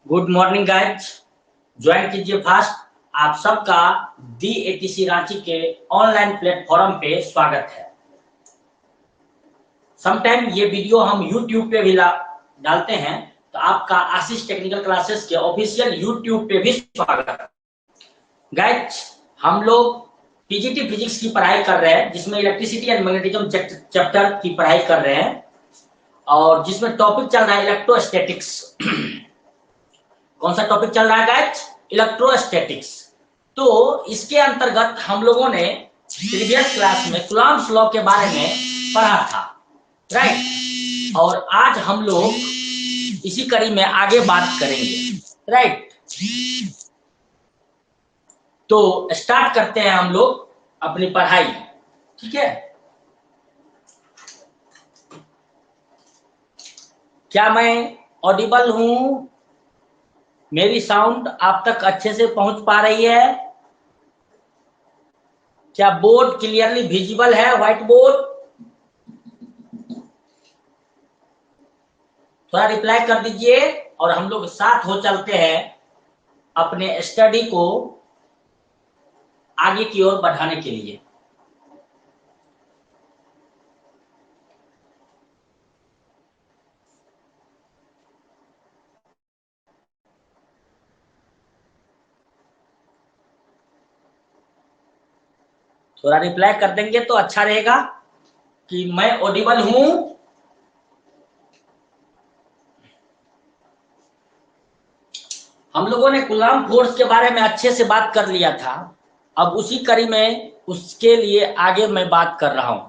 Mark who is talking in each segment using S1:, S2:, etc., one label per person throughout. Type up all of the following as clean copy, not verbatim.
S1: Good morning guys, join कीजिए fast. आप सबका दी एटीसी रांची के ऑनलाइन प्लेटफॉर्म पे स्वागत है। समटाइम ये वीडियो हम यूट्यूब पे भी डालते हैं, तो आपका आशीष टेक्निकल क्लासेस के ऑफिशियल यूट्यूब पे भी स्वागत है। गाइज, हम लोग पीजीटी फिजिक्स की पढ़ाई कर रहे हैं, जिसमें इलेक्ट्रिसिटी एंड मैग्नेटिज्म चैप्टर की पढ़ाई कर रहे हैं, और जिसमें टॉपिक चल रहा है इलेक्ट्रोस्टैटिक्स। कौन सा टॉपिक चल रहा है गाइज? इलेक्ट्रोस्टैटिक्स। तो इसके अंतर्गत हम लोगों ने प्रीवियस क्लास में कूलॉम्स लॉ के बारे में पढ़ा था, राइट? और आज हम लोग इसी कड़ी में आगे बात करेंगे, राइट? तो स्टार्ट करते हैं हम लोग अपनी पढ़ाई, ठीक है? क्या मैं ऑडिबल हूं? मेरी साउंड आप तक अच्छे से पहुंच पा रही है? क्या बोर्ड क्लियरली विजिबल है, व्हाइट बोर्ड? थोड़ा रिप्लाई कर दीजिए और हम लोग साथ हो चलते हैं अपने स्टडी को आगे की ओर बढ़ाने के लिए। थोड़ा रिप्लाई कर देंगे तो अच्छा रहेगा कि मैं ऑडिबल हूं। हम लोगों ने कूलॉम फोर्स के बारे में अच्छे से बात कर लिया था। अब उसी कड़ी में उसके लिए आगे मैं बात कर रहा हूं।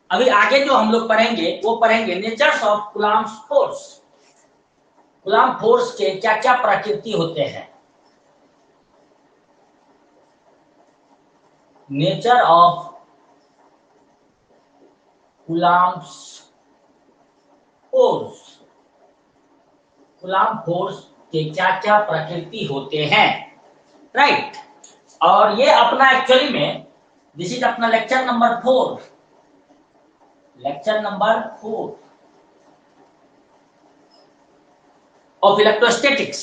S1: अभी आगे जो हम लोग पढ़ेंगे वो पढ़ेंगे natures of Coulomb force. Coulomb force के क्या क्या प्रकृति होते हैं, nature of Coulomb force. Coulomb force के क्या क्या प्रकृति होते हैं, राइट? और ये अपना एक्चुअली में दिस इज अपना lecture number 4, lecture number 4 of electrostatics,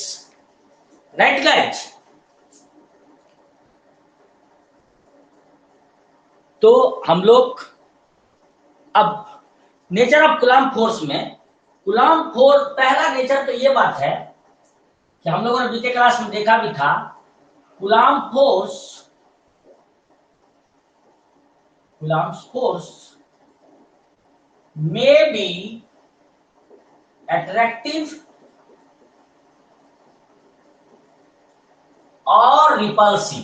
S1: right guys? तो हम लोग अब नेचर ऑफ कूलॉम फोर्स में, कूलॉम फोर्स पहला नेचर तो ये बात है कि हम लोगों ने बीते क्लास में देखा भी था, Coulomb force may be attractive और रिपल्सिव।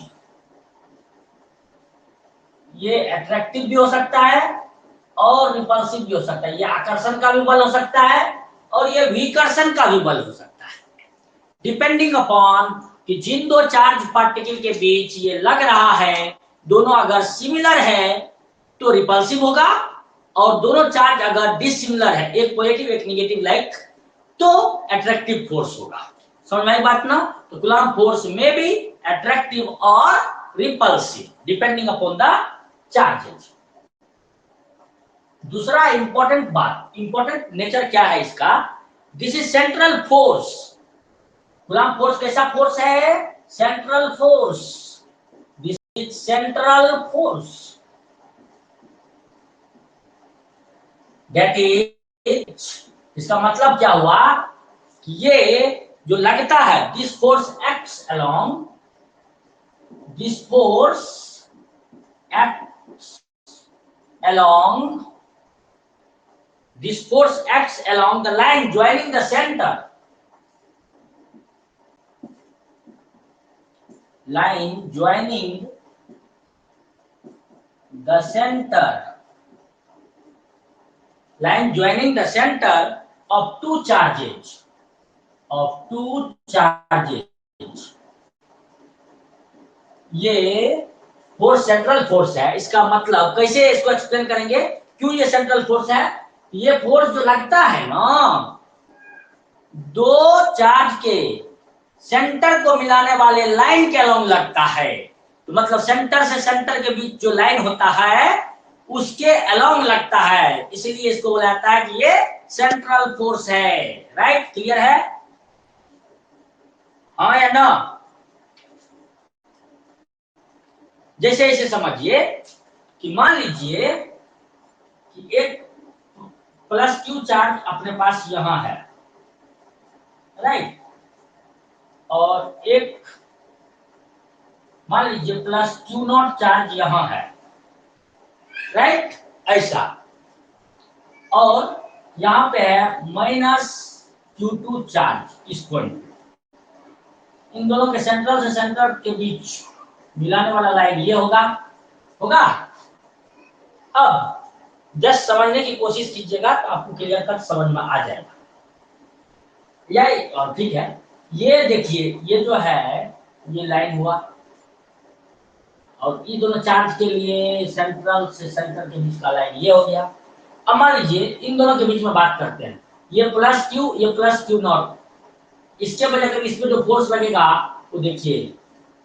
S1: ये अट्रैक्टिव भी हो सकता है और रिपल्सिव भी हो सकता है। ये आकर्षण का भी बल हो सकता है और ये विकर्षण का भी बल हो सकता है, डिपेंडिंग अपॉन कि जिन दो चार्ज पार्टिकल के बीच ये लग रहा है, दोनों अगर सिमिलर है तो रिपल्सिव होगा, और दोनों चार्ज अगर डिसिमिलर है, एक पॉजिटिव एक नेगेटिव लाइक, तो अट्रैक्टिव फोर्स होगा। समझ में आई बात ना? तो कूलॉम फोर्स में भी अट्रैक्टिव और repulsive depending upon the charges. दूसरा इंपॉर्टेंट बात, इंपॉर्टेंट नेचर क्या है इसका? This is central force. Coulomb force कैसा फोर्स है? Central force. This is central force, that is, इसका मतलब क्या हुआ कि ये जो लगता है, this force acts along, this force acts along, this force acts along the line joining the center, line joining the center, line joining the center of two charges, of two charges। ये force central force है। इसका मतलब कैसे इसको explain करेंगे, क्यों ये central force है? ये फोर्स जो लगता है ना, दो चार्ज के सेंटर को मिलाने वाले लाइन के अलोंग लगता है, तो मतलब सेंटर से सेंटर के बीच जो लाइन होता है उसके अलोंग लगता है, इसीलिए इसको बोला जाता है कि ये सेंट्रल फोर्स है। राइट, क्लियर है? हाँ या ना? जैसे इसे समझिए कि मान लीजिए कि एक प्लस क्यू चार्ज अपने पास यहां है, राइट, और एक मान लीजिए प्लस क्यू नॉट चार्ज यहां है, राइट, ऐसा, और यहां पे है माइनस क्यू टू चार्ज इस पॉइंट पे। इन दोनों के सेंट्रल से सेंटर के बीच मिलाने वाला लाइन ये होगा, होगा। अब जस्ट समझने की कोशिश कीजिएगा तो आपको क्लियर कट समझ में आ जाएगा। या ठीक है, ये देखिए ये जो है ये लाइन हुआ, और ये दोनों चार्ज के लिए सेंट्रल से सेंटर के बीच का लाइन ये हो गया। अब मान लीजिए इन दोनों के बीच में बात करते हैं, ये प्लस क्यू, ये प्लस क्यू नॉट, इसके वजह से इसमें जो फोर्स लगेगा वो देखिए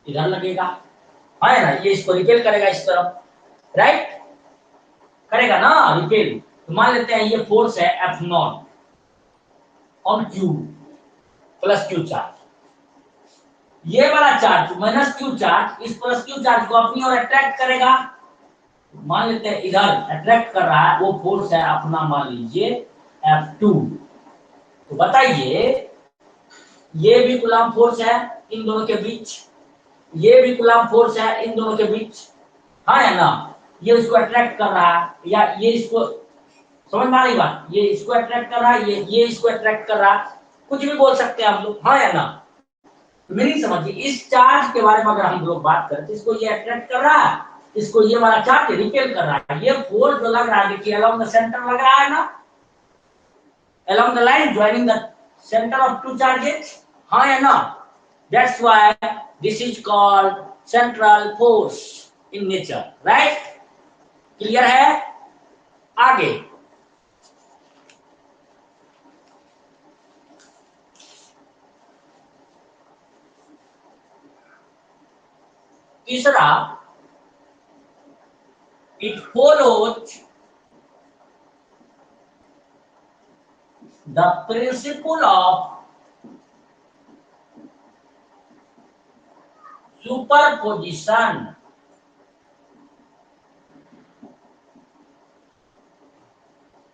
S1: इधर लगेगा, है ना, ये इसको रिपेल करेगा इस तरफ, राइट, करेगा ना रिपेल। तो मान लेते हैं ये फोर्स है F not on Q plus Q charge, ये वाला चार्ज माइनस क्यू चार्ज इस प्लस क्यू चार्ज को अपनी ओर अट्रैक्ट करेगा। मान लेते हैं इधर अट्रैक्ट कर रहा है, वो फोर्स है अपना मान लीजिए F2। तो बताइए ये भी कूलम्ब फोर्स है इन दोनों के बीच, ये भी कूलम्ब फोर्स है इन दोनों के बीच, हाँ या ना? ये इसको अट्रैक्ट कर रहा है, या ये इसको, समझ में आ रही बात, ये इसको अट्रैक्ट कर रहा है, ये इसको अट्रैक्ट कर रहा है, कुछ भी बोल सकते हैं हम लोग, हाँ या ना? मीनिंग समझिए, इस चार्ज के बारे में अगर हम लोग बात करें तो इसको ये अट्रैक्ट कर रहा है, इसको ये वाला चार्ज रिपेल कर रहा है। ये फोर्स जो लग रहा है देखिए अलोंग द सेंटर लग रहा है ना, along the line joining the center of two charges, हाँ या ना? That's why this is called central force in nature, right? Clear है? आगे तीसरा, it follows the principle of superposition.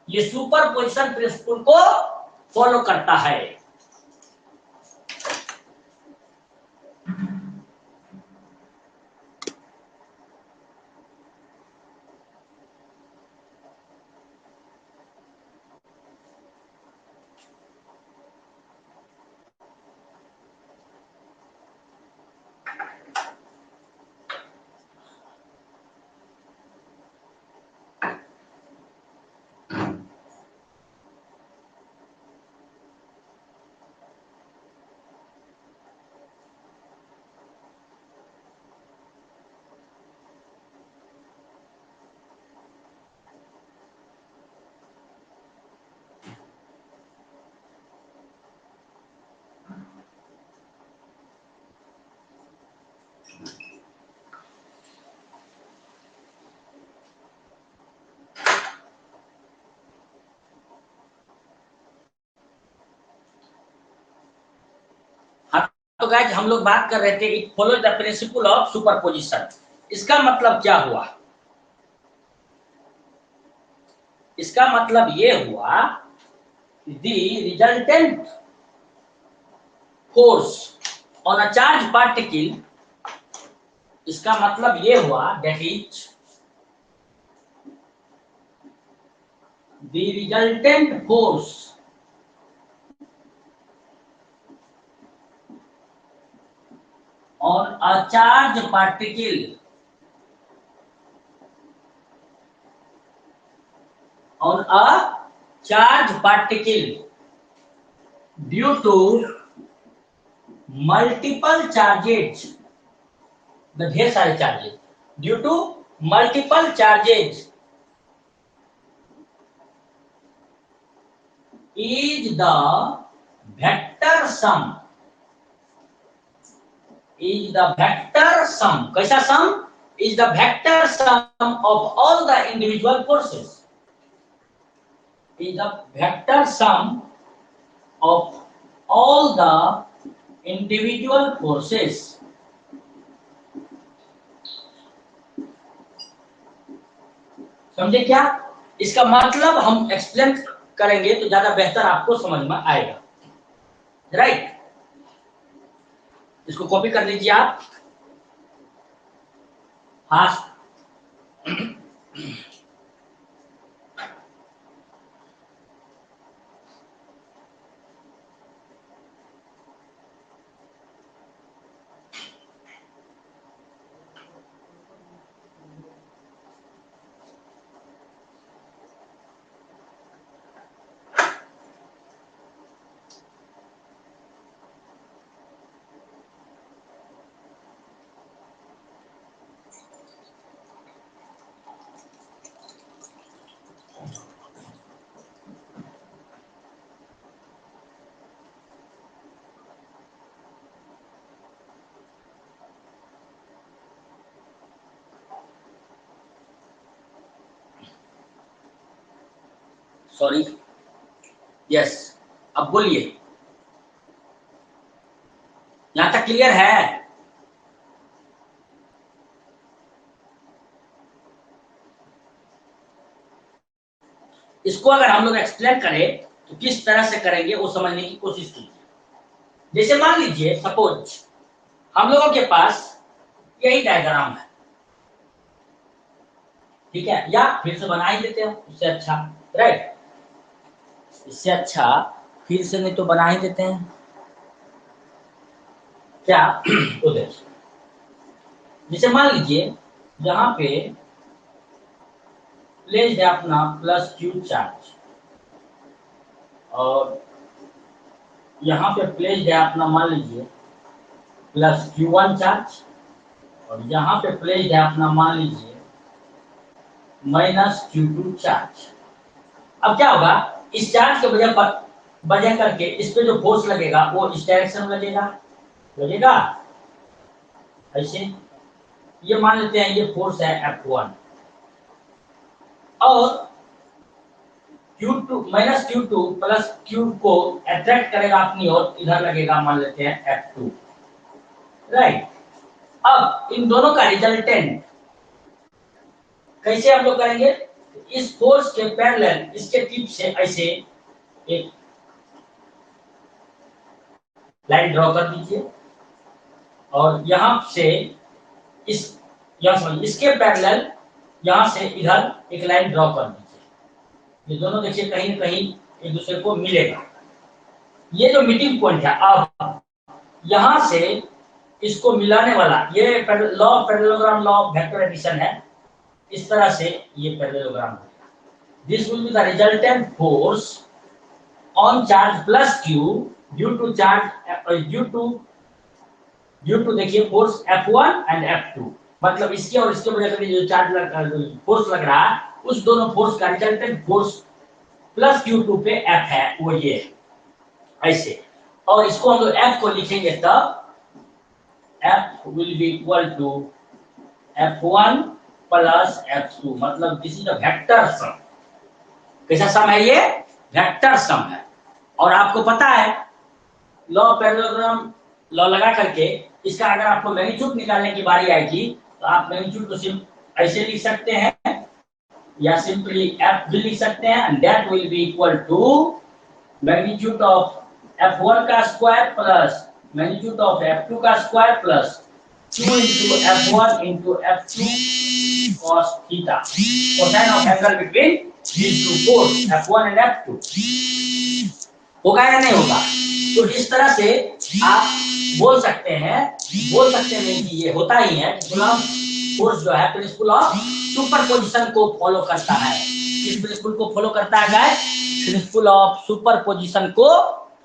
S1: ये सुपरपोजिशन प्रिंसिपल को फॉलो करता है। तो गाइस हम लोग बात कर रहे थे it follow the principle of superposition. इसका मतलब क्या हुआ? इसका मतलब ये हुआ the resultant force on a charged particle, इसका मतलब ये हुआ that is the resultant force on a charged particle due to multiple charges, the ढेर सारे charges, due to multiple charges is the vector sum is the vector sum. कैसा sum? Is the vector sum of all the individual forces. Is the vector sum of all the individual forces. समझे क्या? इसका मतलब हम explain करेंगे तो ज्यादा बेहतर आपको समझ में आएगा, राइट? इसको कॉपी कर लीजिए आप। हाँ, सॉरी, यस, अब बोलिए, यहां तक क्लियर है? इसको अगर हम लोग एक्सप्लेन करें तो किस तरह से करेंगे वो समझने की कोशिश कीजिए। जैसे मान लीजिए सपोज हम लोगों के पास यही डायग्राम है, ठीक है, या फिर से बना ही देते हैं उससे अच्छा, राइट? इससे अच्छा फिर से नहीं तो बना ही देते हैं क्या? तो देखिए, जैसे मान लीजिए यहाँ पे प्लेस्ड है अपना प्लस क्यू चार्ज और यहाँ पे प्लेस्ड है अपना मान लीजिए प्लस Q1 चार्ज और यहाँ पे प्लेस्ड है अपना मान लीजिए माइनस Q2 चार्ज। अब क्या होगा, इस चार्ज के वजह करके इस पे जो फोर्स लगेगा वो इस डायरेक्शन में लगेगा ऐसे। ये मान लेते हैं ये फोर्स है F1 और Q2 minus Q2 plus Q को अट्रैक्ट करेगा अपनी ओर, इधर लगेगा मान लेते हैं F2, राइट? अब इन दोनों का रिजल्टेंट कैसे हम लोग करेंगे? इस फोर्स के पैरेलल इसके टिप से ऐसे एक लाइन ड्रॉ कर दीजिए और यहां से इसके पैरेलल यहां से इधर एक लाइन ड्रॉ कर दीजिए। ये दोनों देखिए कहीं न कहीं एक दूसरे को मिलेगा। ये जो मीटिंग पॉइंट है, अब यहां से इसको मिलाने वाला ये law of parallelogram, law of vector addition है। इस तरह से ये पैरेललोग्राम होगा। This will be the resultant force on charge plus Q due to charge due to देखिए फोर्स F1 एंड F2, मतलब इसके और इसके वजह से जो चार्ज फोर्स लग रहा है उस दोनों फोर्स का रिजल्टेंट फोर्स प्लस Q2 पे F है, वो ये ऐसे। और इसको हम लोग F को लिखेंगे तब F will be equal to F1 plus F2, मतलब this is the vector sum. कैसा सम है ये? वेक्टर सम है। और आपको पता है लॉ ऑफ पैरेललोग्राम लॉ लगा करके इसका अगर आपको मैग्नीट्यूड निकालने की बारी आएगी तो आप मैग्नीट्यूड को ऐसे लिख सकते हैं या सिंपली F भी लिख सकते हैं, and that will be equal to magnitude of F1 का square plus magnitude of F2 का square plus Q into F1 into F2 cos theta, cosine of angle between these two force F1 and F2। होगा या नहीं होगा? तो इस तरह से आप बोल सकते हैं कि ये होता ही है। कूलम्ब फोर्स जो है प्रिंसिपल ऑफ सुपरपोजिशन को फॉलो करता है। किस प्रिंसिपल को फॉलो करता है गाइस? प्रिंसिपल ऑफ सुपरपोजिशन को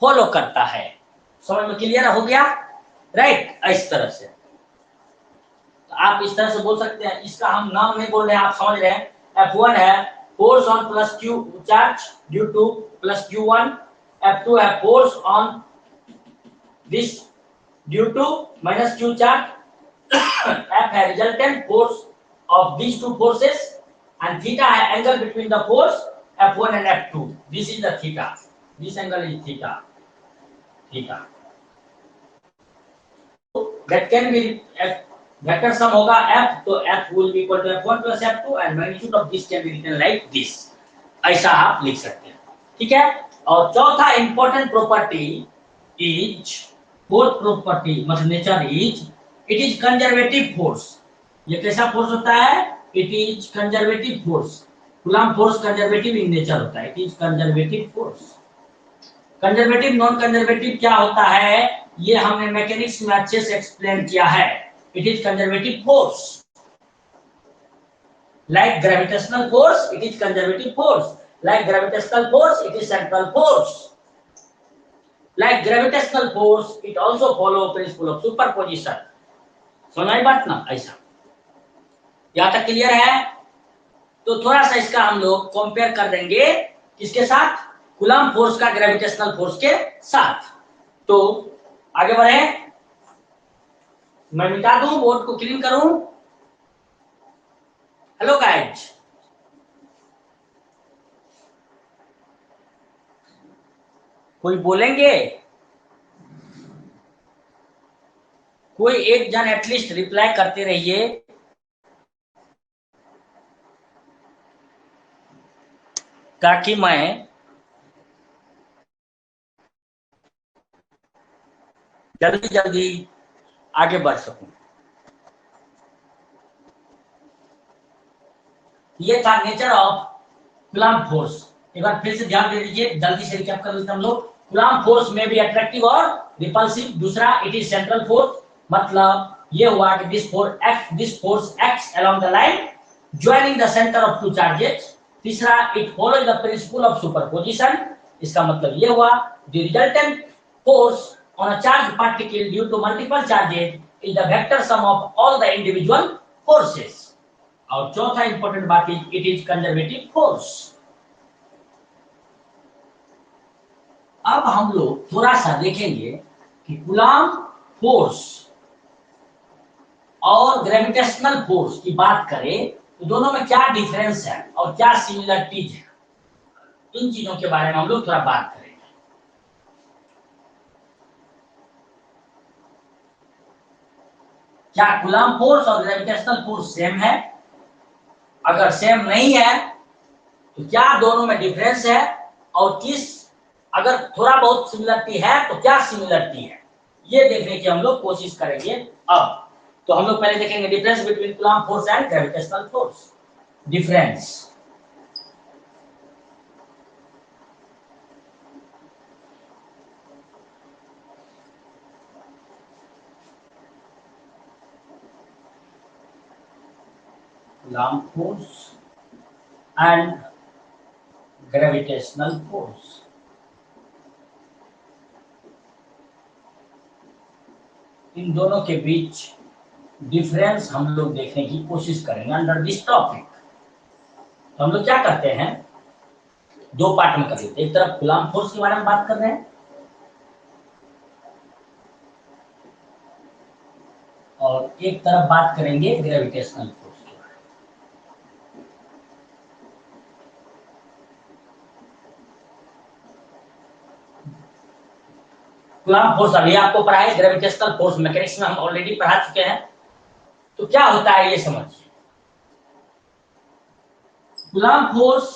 S1: फॉलो करता है। समझ में क्लियर हो गया, राइट? इस तरह से तो आप इस तरह से बोल सकते हैं। इसका हम नाम नहीं बोल रहे हैं, आप समझ रहे हैं। F1 है force on plus Q charge due to plus Q1, F2 है force on this due to minus Q charge F है resultant force of these two forces and theta है angle between the force F1 and F2. This is the theta. This angle is theta. Theta. That can be F vector sum होगा F, तो F will be equal to F1 plus F2 and magnitude of this can be written like this. ऐसा आप लिख सकते हैं, ठीक है। और चौथा important property is, fourth property मतलब nature is, it is conservative force. ये कैसा फोर्स होता है? It is conservative force. Coulomb force conservative in nature होता है, it is conservative force. Conservative non conservative क्या होता है ये हमने मैकेनिक्स में अच्छे से एक्सप्लेन किया है। It is conservative force like gravitational force, it is conservative force like gravitational force, it is central force. Like gravitational force it also follow principle of superposition. सुनाई बात ना? ऐसा यहां तक क्लियर है? तो थोड़ा सा इसका हम लोग कंपेयर कर देंगे किसके साथ? कूलम्ब फोर्स का ग्रेविटेशनल फोर्स के साथ। तो आगे बढ़े, मैं मिटा दूं, बोर्ड को क्लीन करूं। हेलो गाइज, कोई बोलेंगे? कोई एक जन एटलीस्ट रिप्लाई करते रहिए। ताकि मैं जल्दी जल्दी आगे बढ़ सकूं। ये था नेचर ऑफ कूलम्ब फोर्स। एक बार फिर से ध्यान दे दीजिए, जल्दी से रिकैप कर लेते हम लोग। कूलम्ब फोर्स में भी अट्रैक्टिव और रिपल्सिव। दूसरा, इट इज सेंट्रल फोर्स, मतलब ये हुआ कि this force acts along the line joining the centre of two charges. तीसरा, it follows the principle of superposition. इसका मतलब ये हुआ the resultant force on a charged particle due to multiple charges is the vector sum of all the individual forces. और चौथा important बात is it is conservative force. अब हम लोग थोड़ा सा देखेंगे कि कूलम्ब फोर्स और ग्रेविटेशनल फोर्स की बात करें तो दोनों में क्या डिफरेंस है और क्या सिमिलरिटीज है। इन चीजों के बारे में हम लोग थोड़ा बात करेंगे। क्या कूलम्ब फोर्स और ग्रेविटेशनल फोर्स सेम है? अगर सेम नहीं है तो क्या दोनों में डिफरेंस है, और किस, अगर थोड़ा बहुत सिमिलरिटी है तो क्या सिमिलरिटी है, ये देखने की हम लोग कोशिश करेंगे। अब तो हम लोग पहले देखेंगे difference between Coulomb force and gravitational force. Difference, Coulomb force and gravitational force. इन दोनों के बीच डिफरेंस हम लोग देखने की कोशिश करेंगे अंडर दिस टॉपिक। तो हम लोग क्या करते हैं, दो पार्ट में कर लेते हैं। एक तरफ कूलम्ब फोर्स के बारे में बात कर रहे हैं और एक तरफ बात करेंगे ग्रेविटेशनल फोर्स के बारे में। कूलम्ब फोर्स अभी आपको पढ़ा है, ग्रेविटेशनल फोर्स मैकेनिक्स में हम ऑलरेडी पढ़ा चुके हैं। तो क्या होता है ये समझिए। कूलम्ब फोर्स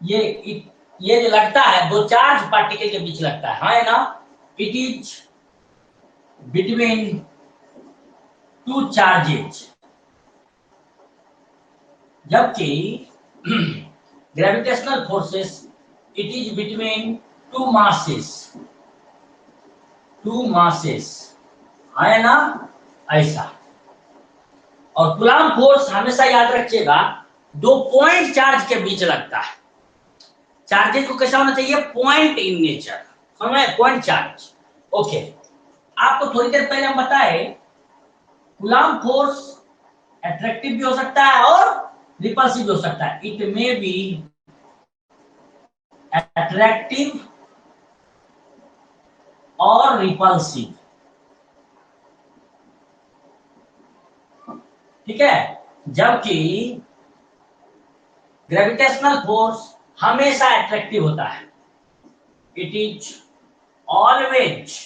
S1: ये जो लगता है दो चार्ज पार्टिकल के बीच लगता है ना। It is between two charges, जबकि gravitational forces it is between two masses. Two masses है ना, ऐसा। और कूलम्ब फोर्स हमेशा याद रखिएगा दो पॉइंट चार्ज के बीच लगता है। चार्जेस को कैसा होना चाहिए? पॉइंट इन नेचर, समझ? Point charge. ओके, आपको थोड़ी देर पहले हम बताए कूलम्ब फोर्स अट्रैक्टिव भी हो सकता है और रिपल्सिव भी हो सकता है। इट मे बी अट्रैक्टिव और रिपल्सिव। ठीक है, जबकि ग्रेविटेशनल फोर्स हमेशा अट्रैक्टिव होता है। It is always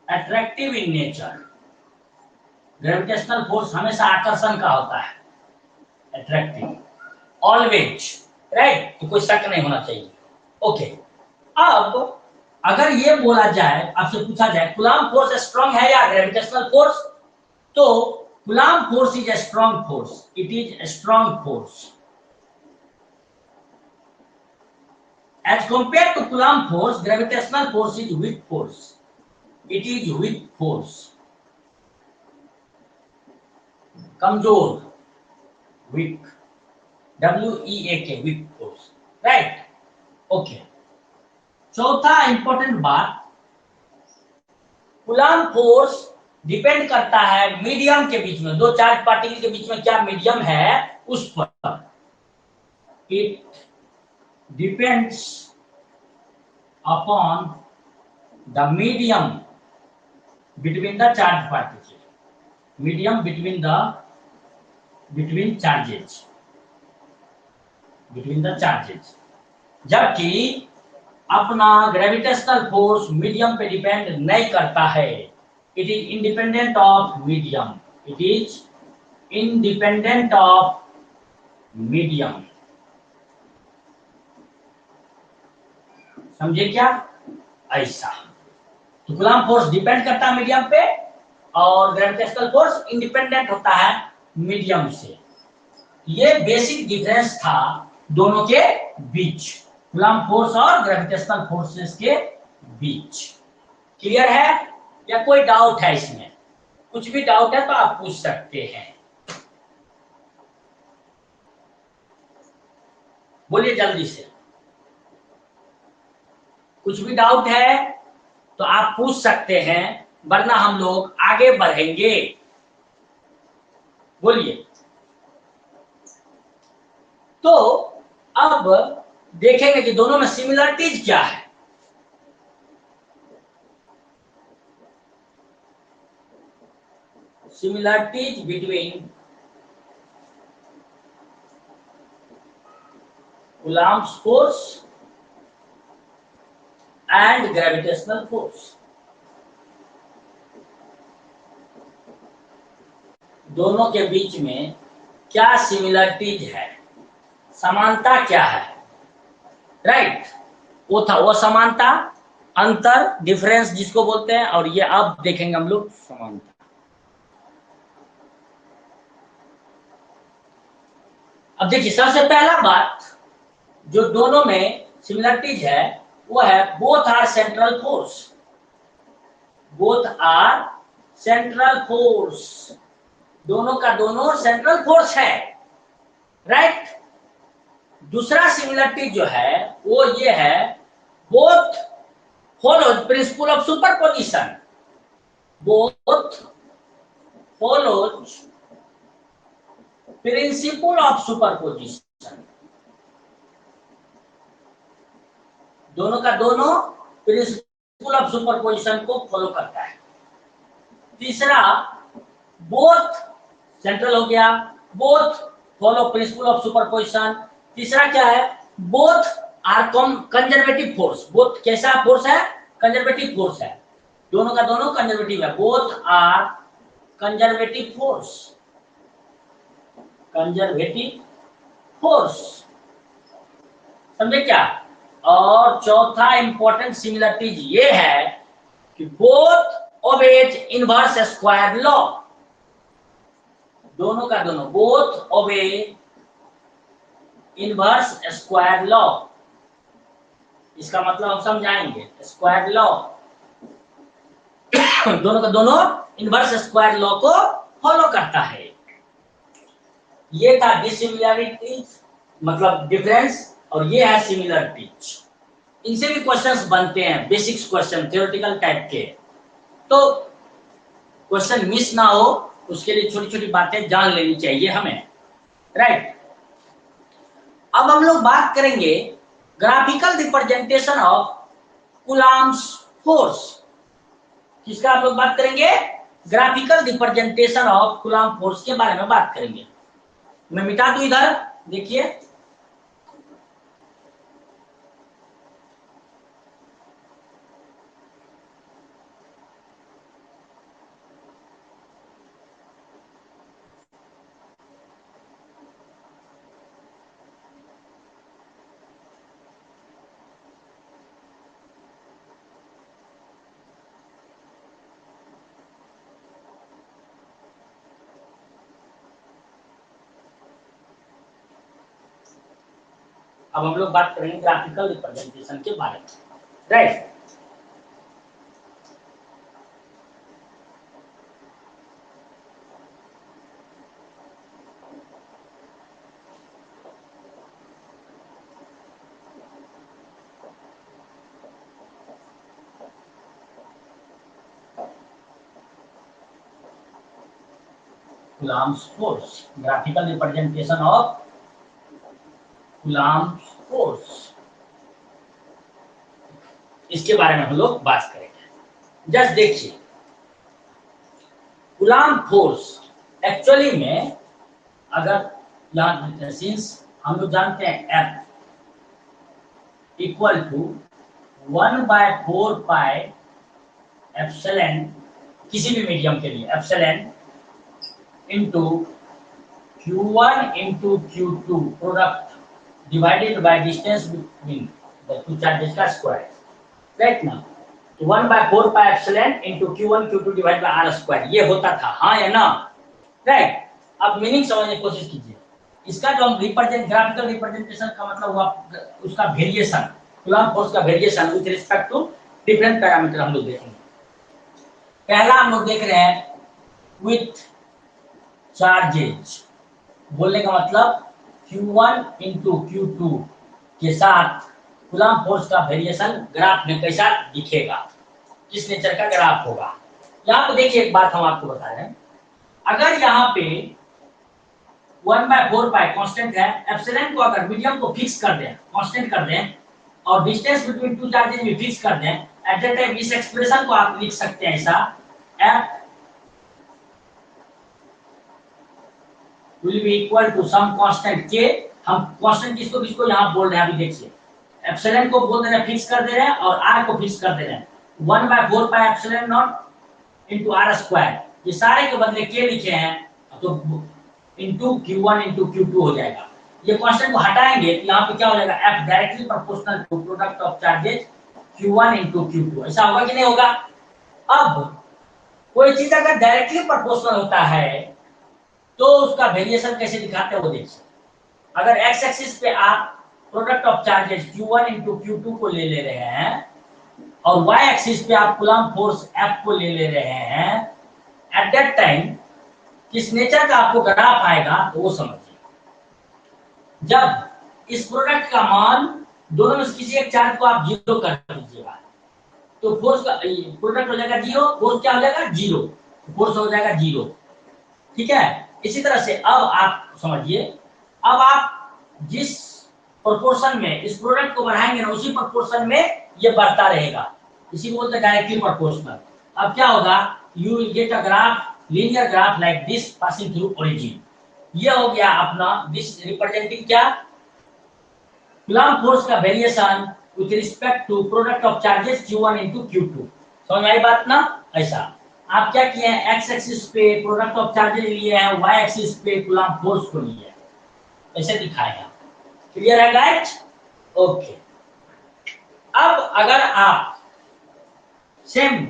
S1: attractive in nature. Gravitational force हमेशा आकर्षण का होता है, अट्रैक्टिव, ऑलवेज, राइट। तो कोई शक नहीं होना चाहिए। ओके, अब अगर ये बोला जाए, आपसे पूछा जाए कूलाम्ब फोर्स स्ट्रांग है या ग्रेविटेशनल फोर्स, तो coulomb force is a strong force. It is a strong force. As compared to Coulomb force, gravitational force is weak force. It is weak force. कमजोर, weak. W-E-A-K, weak force. Right? Okay. चौथा important बात, coulomb force depend करता है medium के बीच में, दो charge particle के बीच में क्या मीडियम है उस पर। It depends upon the medium between the charge particle, medium between the charges. जबकि अपना ग्रेविटेशनल फोर्स मीडियम पे डिपेंड नहीं करता है। It is independent of medium. It is independent of medium. समझे क्या? ऐसा तो कूलाम्ब फोर्स डिपेंड करता है मीडियम पे और ग्रेविटेशनल फोर्स इंडिपेंडेंट होता है मीडियम से। ये बेसिक डिफरेंस था दोनों के बीच, कूलाम्ब फोर्स और ग्रेविटेशनल फोर्सेस के बीच। क्लियर है या कोई डाउट है इसमें? कुछ भी डाउट है तो आप पूछ सकते हैं, बोलिए जल्दी से। कुछ भी डाउट है तो आप पूछ सकते हैं, वरना हम लोग आगे बढ़ेंगे। बोलिए। तो अब देखेंगे कि दोनों में सिमिलरिटीज क्या है। Similarities between coulomb force and gravitational force. दोनों के बीच में क्या सिमिलरिटीज है, समानता क्या है, राइट? वो था वो समानता, अंतर, डिफरेंस जिसको बोलते हैं, और ये अब देखेंगे हम लोग समानता। अब देखिए, सबसे पहला बात जो दोनों में सिमिलरिटीज है वो है both are central force. Both are central force, दोनों का दोनों सेंट्रल फोर्स है, राइट? दूसरा सिमिलरिटी जो है वो ये है, both follows principle of superposition. Both follows principle of superposition. दोनों का दोनों प्रिंसिपल ऑफ सुपरपोजिशन को फॉलो करता है। तीसरा, बोथ सेंट्रल हो गया, both follow principle of superposition. तीसरा क्या है, both are conservative force. Both कैसा फोर्स है? कंजर्वेटिव फोर्स है, दोनों का दोनों कंजर्वेटिव है। Both are conservative force, conservative force. समझे क्या? और चौथा इंपॉर्टेंट सिमिलरिटीज ये है कि both obeys inverse square law. दोनों का दोनों बोथ ओबे इनवर्स स्क्वायर लॉ। इसका मतलब हम समझाएंगे, स्क्वायर लॉ। दोनों का दोनों इनवर्स स्क्वायर लॉ को फॉलो करता है। ये था डिसिमिलरिटीज, मतलब डिफरेंस, और ये है सिमिलरिटीज। इनसे भी क्वेश्चंस बनते हैं, बेसिक्स क्वेश्चन, थ्योरेटिकल टाइप के। तो क्वेश्चन मिस ना हो उसके लिए छोटी छोटी बातें जान लेनी चाहिए हमें, राइट? अब हम लोग बात करेंगे ग्राफिकल रिप्रेजेंटेशन ऑफ कूलाम्ब्स फोर्स। किसका आप लोग बात करेंगे? Graphical representation of Coulomb force के बारे में बात करेंगे। मैं मिटा दूं इधर, देखिए अब हम लोग बात करेंगे ग्राफिकल रिप्रेजेंटेशन के बारे में, right. Coulomb's force, graphical representation of Coulomb's force, इसके बारे में हम लोग बात करेंगे। जस्ट देखिए, कूलम्ब फोर्स एक्चुअली में, अगर यहाँ सिंस हम लोग जानते हैं F इक्वल टू 1/4 एप्सिलॉन, किसी भी मीडियम के लिए epsilon into Q1 into Q2 product divided by distance between the two charges का स्क्वायर, राइट ना। तो 1/4 epsilon into Q1 Q2 divide by R square, ये होता था, हाँ या ना, राइट। अब मीनिंग समझने की कोशिश कीजिए। इसका जो हम ग्राफिकल रिप्रेजेंटेशन का मतलब हुआ उसका वेरिएशन, कूलम्ब फोर्स का variation with respect to different parameter हम लोग देखेंगे। पहला हम लोग देख रहे हैं विथ चार्जेज, बोलने का मतलब Q1 इंटू Q2 के साथ कूलम्ब फोर्स का वेरिएशन ग्राफ में कैसा दिखेगा, किस नेचर का ग्राफ होगा। यहाँ पे देखिए, एक बात हम आपको बता रहे हैं, अगर यहाँ पे 1/4 कांस्टेंट है, एप्सिलॉन को अगर मीडियम को फिक्स कर दें, कांस्टेंट कर दें, और डिस्टेंस बिटवीन टू चार्जेस भी फिक्स कर दें, एट दैट टाइम इस एक्सप्रेशन को आप लिख सकते हैं ऐसा, F will be equal to some constant k। हम कांस्टेंट किसको किसको यहाँ बोल रहे हैं, अभी देखिए, एप्सिलॉन को बोल दे रहे हैं, फिक्स कर दे रहे हैं, और r को फिक्स कर दे रहे हैं, 1/4 epsilon not into r square, ये सारे के बदले k लिखे हैं, तो इंटू Q1 इंटू Q2 हो जाएगा। ये कांस्टेंट को हटाएंगे तो यहाँ पे क्या हो जाएगा, F directly proportional to product of charges Q1 into Q2, ऐसा होगा कि नहीं होगा। अब कोई चीज अगर डायरेक्टली प्रोपोर्शनल होता है तो उसका वेरिएशन कैसे दिखाते हैं वो देखिए। अगर एक्स एक्सिस पे आप product of charges Q1 into Q2 को ले रहे हैं, और वाई एक्सिस पे आप कूलम्ब फोर्स F को ले रहे हैं, एट दैट टाइम किस नेचर का आपको ग्राफ आएगा तो वो समझिए। जब इस प्रोडक्ट का मान दोनों में से किसी एक चार्ज को आप जीरो कर दीजिएगा तो फोर्स का प्रोडक्ट हो जाएगा जीरो, फोर्स क्या हो जाएगा, जीरो, फोर्स हो जाएगा जीरो, ठीक है। इसी तरह से अब आप समझिए, अब आप जिस प्रोपोर्शन में इस प्रोडक्ट को बढ़ाएंगे ना, उसी प्रोपोर्शन में ये बढ़ता रहेगा, इसी को बोलते हैं डायरेक्टली प्रोपोर्शनल। अब क्या होगा, you will get a graph, linear graph like this passing through origin. ये हो गया अपना दिस रिप्रेजेंटिंग क्या, कूलम्ब फोर्स का variation with respect to product of charges Q1 into Q2। समझ में आई बात ना। ऐसा आप क्या किए हैं, एक्स एक्सिस पे प्रोडक्ट ऑफ चार्जेस लिए हैं, वाई एक्सिस पे कूलम्ब फोर्स को लिए हैं, ऐसे दिखाएगा। क्लियर है गाइस? ओके। अब अगर आप सेम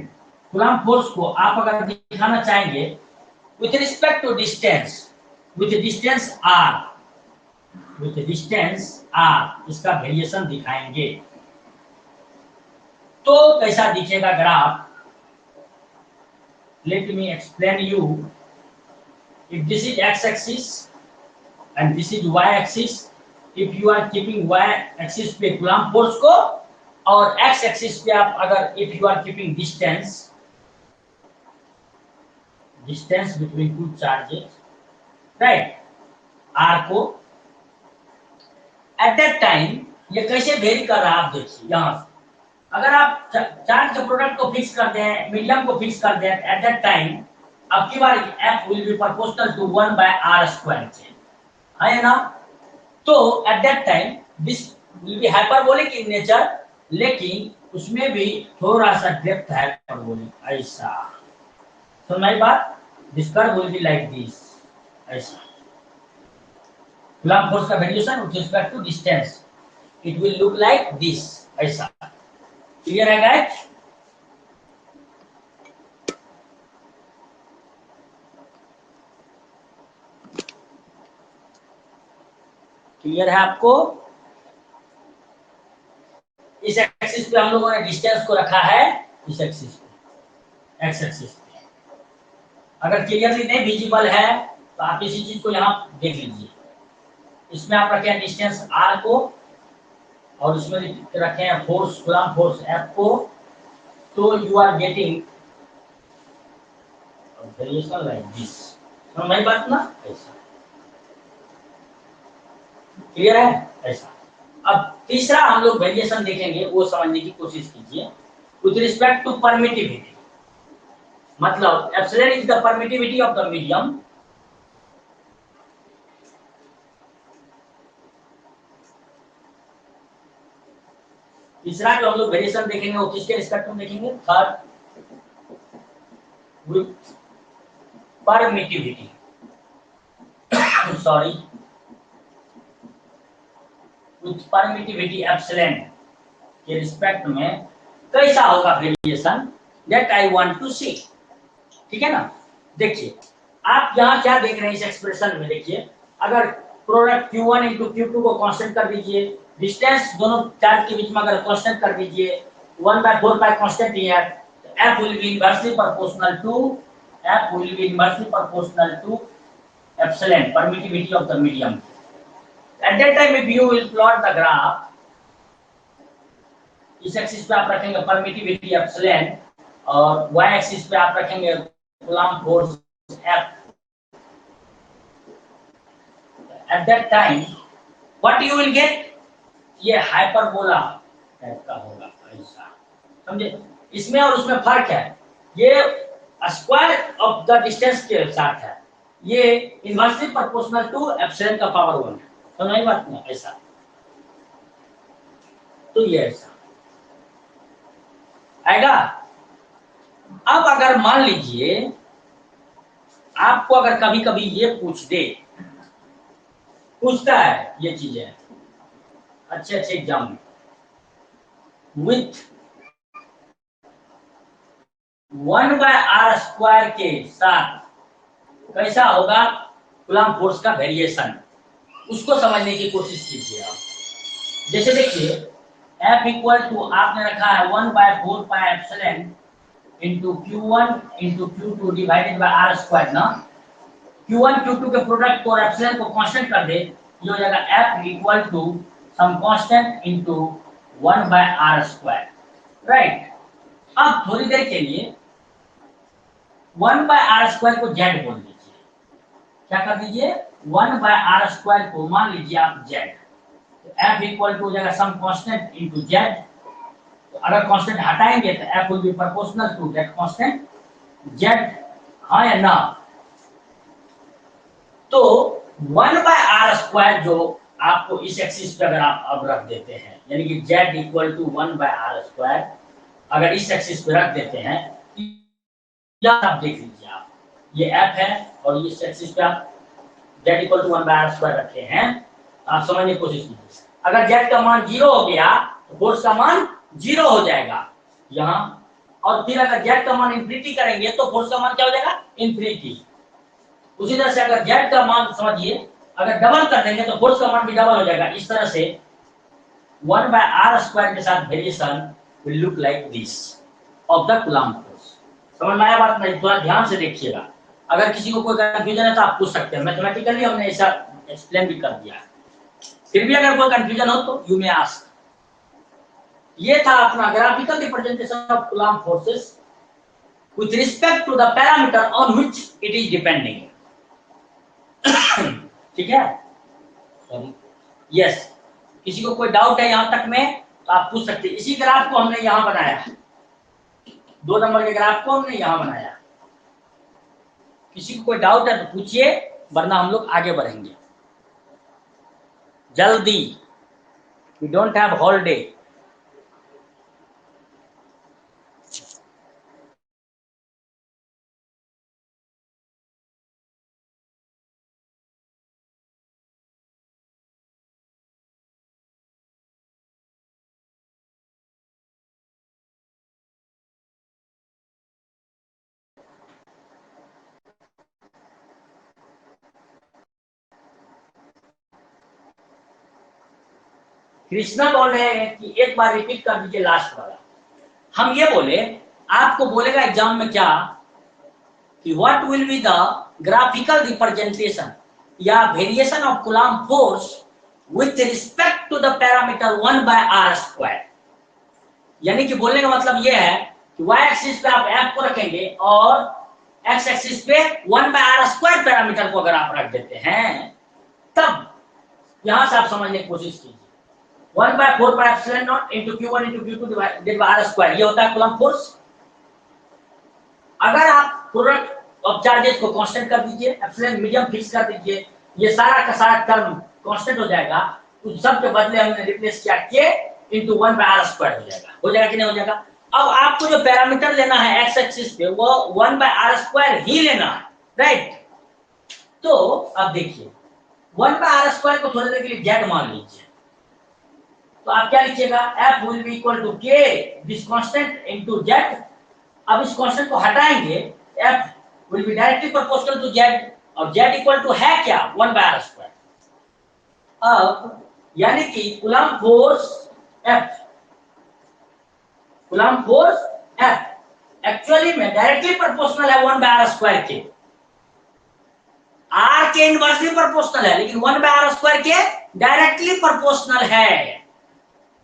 S1: कूलम्ब फोर्स को आप अगर दिखाना चाहेंगे with respect to distance, with distance r, with distance r इसका वेरिएशन दिखाएंगे तो कैसा दिखेगा graph. Let me explain you. If this is x axis and this is y axis, if you are keeping y axis पे coulomb force को, और x axis पे आप अगर if you are keeping distance between two charges, right, r को, at that time ये कैसे very कर रहा है आप देखिए। यहाँ अगर आप चार्ज के प्रोडक्ट को फिक्स कर दें, मीडियम को फिक्स कर दें, एट दैट टाइम अब की बार f will be proportional to 1/r², है ना। तो at that time this will be hyperbolic in nature, लेकिन उसमें भी थोड़ा सा डेप्थ हाइपरबोलिक, ऐसा। तो मेरी बात, this curve will be like this, ऐसा। कूलम्ब फोर्स का variation with respect to distance, it will look like this, ऐसा। क्लियर है गाइस? क्लियर है आपको? इस एक्सिस पे हम लोगों ने डिस्टेंस को रखा है, इस एक्सिस पे, एक्स एक्सिस पे। अगर क्लियरली नहीं विजिबल है तो आप इसी चीज को यहाँ देख लीजिए। इसमें आप रखे हैं डिस्टेंस r को, और इसमें रखे हैं फोर्स, कूलम्ब फोर्स F को। तो you are getting variation like this. समझ में बात ना? ऐसा। क्लियर है? ऐसा। अब तीसरा हम लोग वेरिएशन देखेंगे, वो समझने की कोशिश कीजिए। विथ रिस्पेक्ट टू परमिटिविटी, मतलब epsilon is the permittivity of the medium. तीसरा जो हम लोग वेरिएशन देखेंगे वो किसके रिस्पेक्ट में देखेंगे? Third, with permittivity, sorry, with permittivity epsilon के रिस्पेक्ट में कैसा होगा variation, that I want to see. ठीक है ना? देखिए आप यहाँ क्या देख रहे हैं इस एक्सप्रेशन में, देखिए अगर प्रोडक्ट Q1 इंटू Q2 को कांस्टेंट कर दीजिए, डिस्टेंस दोनों चार्ज के बीच में अगर कांस्टेंट कर दीजिए, 1/4 कांस्टेंट ही है, तो F will be inversely proportional to, F will be inversely proportional to epsilon, permittivity of the medium. At that time if you will plot the graph, इस एक्सिस पे आप रखेंगे परमिटिविटी एप्सिलॉन, और y axis पे आप रखेंगे coulomb force F। At that time what you will get, ये hyperbola type का होगा, ऐसा। समझे? इसमें और उसमें फर्क है, ये स्क्वायर ऑफ द डिस्टेंस के साथ है, ये इनवर्सली प्रोपोर्शनल टू एप्सिलॉन का पावर 1 है। समझ में बात नहीं? ऐसा। तो ये ऐसा आएगा। अब अगर मान लीजिए आपको अगर कभी कभी ये पूछता है ये चीजें अच्छे अच्छे एग्जाम में, विथ 1/r² के साथ कैसा होगा कूलम्ब फोर्स का वेरिएशन, उसको समझने की कोशिश कीजिए आप। जैसे देखिए F इक्वल टू आपने रखा है 1/4 pi epsilon into Q1 into Q2 divided bye r² ना। Q1 Q2 के प्रोडक्ट को और एप्सिलॉन को कांस्टेंट कर दे, ये हो जाएगा F equal to some constant into 1/r², right. अब थोड़ी देर के लिए 1/r² को z बोल दीजिए। क्या कर दीजिए? 1/r² को मान लीजिए आप z, तो F इक्वल टू हो जाएगा सम कांस्टेंट इंटू z। तो अगर कांस्टेंट हटाएंगे तो F will be proportional to that constant z, हाँ या ना? तो 1/r² जो आपको इस एक्सिस पे अगर आप अब रख देते हैं, यानी कि z इक्वल टू 1/r², अगर इस एक्सिस पे रख देते हैं, या आप देख लीजिए, आप ये F है और इस एक्सिस पे आप z इक्वल टू 1/r² रखे हैं, आप समझने की कोशिश कीजिए। अगर z का मान 0 हो गया तो फोर्स का मान 0 हो जाएगा यहाँ, और फिर अगर z का मान इंफिनिटी करेंगे तो फोर्स का मान क्या हो जाएगा? इंफिनिटी। उसी तरह से अगर z का मान समझिए, अगर डबल कर देंगे तो फोर्स का मान भी डबल हो जाएगा। इस तरह से 1/r² के साथ variation will look like this of the coulomb force. समझ में आया बात? नहीं? थोड़ा ध्यान से देखिएगा, अगर किसी को कोई कंफ्यूजन है तो आप पूछ सकते हैं, मैथमेटिकली हमने ऐसा एक्सप्लेन भी कर दिया। फिर भी अगर कोई कंफ्यूजन हो तो यू मे आस्क। ये था अपना graphical representation of coulomb forces with respect to the parameter on which it is depending। ठीक है? Sorry, yes. किसी को कोई डाउट है यहां तक में तो आप पूछ सकते हैं। इसी ग्राफ को हमने यहां बनाया, 2 नंबर के ग्राफ को हमने यहां बनाया। किसी को कोई डाउट है तो पूछिए, वरना हम लोग आगे बढ़ेंगे जल्दी। We don't have holiday. Krishna बोल रहे हैं कि एक बार रिपीट कर दीजिए लास्ट वाला। हम ये बोले, आपको बोलेगा एग्जाम में क्या कि what will be the graphical representation या variation of Coulomb force with respect to the parameter 1/r²। यानी कि बोलने का मतलब ये है कि y एक्सिस पे आप f को रखेंगे और x एक्सिस पे 1/r² पैरामीटर को अगर आप रख देते हैं, तब यहां से आप समझने की कोशिश कीजिए। 1/4πε0 into q1 into q2 divided by r², ये होता है कूलम्ब फोर्स। अगर आप प्रोडक्ट ऑफ चार्जेस को कांस्टेंट कर दीजिए, एप्सिलॉन मीडियम फिक्स कर दीजिए, ये सारा का सारा टर्म कांस्टेंट हो जाएगा। उस सब के बदले हमने रिप्लेस किया k into 1/r² हो जाएगा कि नहीं हो जाएगा। अब आपको जो पैरामीटर लेना है एक्स एक्सिस पे, वो 1/r² ही लेना है, राइट। तो अब देखिए 1/r² को थोड़ी देर के लिए z मान लीजिए, तो आप क्या लिखिएगा, f will be equal to k this constant into z। अब इस कांस्टेंट को हटाएंगे, f will be directly proportional to z, और z इक्वल टू है क्या, 1/r²। अब यानी कि coulomb force f, coulomb force f actually में डायरेक्टली प्रोपोर्शनल है 1/r² के। r के इनवर्सली प्रोपोर्शनल है, लेकिन 1/r² के डायरेक्टली प्रोपोर्शनल है।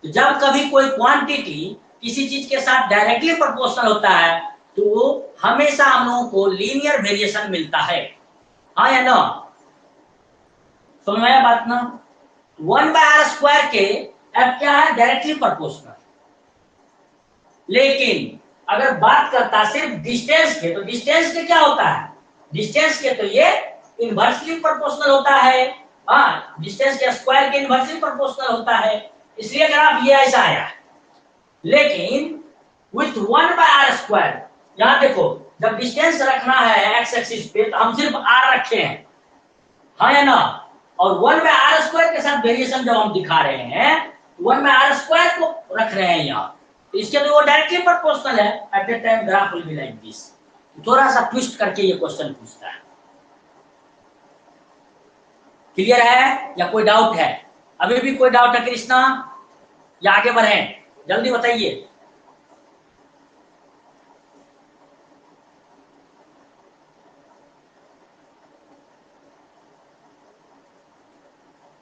S1: तो जब कभी कोई क्वांटिटी किसी चीज के साथ डायरेक्टली प्रोपोर्शनल होता है, तो हमेशा हम लोगों को लीनियर वेरिएशन मिलता है, हाँ या ना। समझ में आया बात ना। 1/r² के f क्या है, डायरेक्टली प्रोपोर्शनल। लेकिन अगर बात करता सिर्फ डिस्टेंस के, तो डिस्टेंस के क्या होता है, डिस्टेंस के तो ये इनवर्सली प्रोपोर्शनल होता है। हाँ, डिस्टेंस के स्क्वायर के इनवर्सली प्रोपोर्शनल होता है, इसलिए अगर आप ये ऐसा आया। लेकिन विथ 1/r², यहां देखो, जब डिस्टेंस रखना है एक्स एक्सिस पे तो हम सिर्फ r रखे हैं, हाँ या ना। और 1/r² के साथ वेरिएशन जब हम दिखा रहे हैं, 1/r² को रख रहे हैं यहाँ, तो इसके तो वो डायरेक्टली प्रोपोर्शनल है। Eight that time graph will be like this. थोड़ा सा ट्विस्ट करके ये क्वेश्चन पूछता है। क्लियर है या कोई डाउट है? अभी भी कोई डाउट है कृष्णा, या आगे बढ़े, जल्दी बताइए।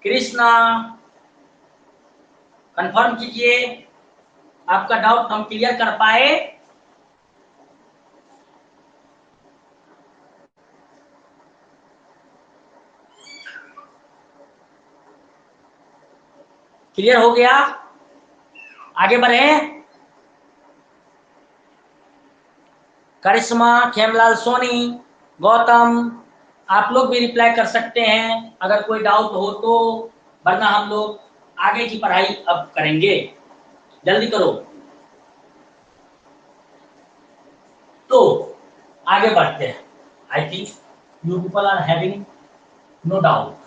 S1: कृष्णा कंफर्म कीजिए, आपका डाउट हम क्लियर कर पाए। क्लियर हो गया, आगे बढ़े। करिश्मा, खेमलाल सोनी, गौतम, आप लोग भी रिप्लाई कर सकते हैं अगर कोई डाउट हो तो, वरना हम लोग आगे की पढ़ाई अब करेंगे। जल्दी करो। तो आगे बढ़ते हैं। I think you people are having no doubt.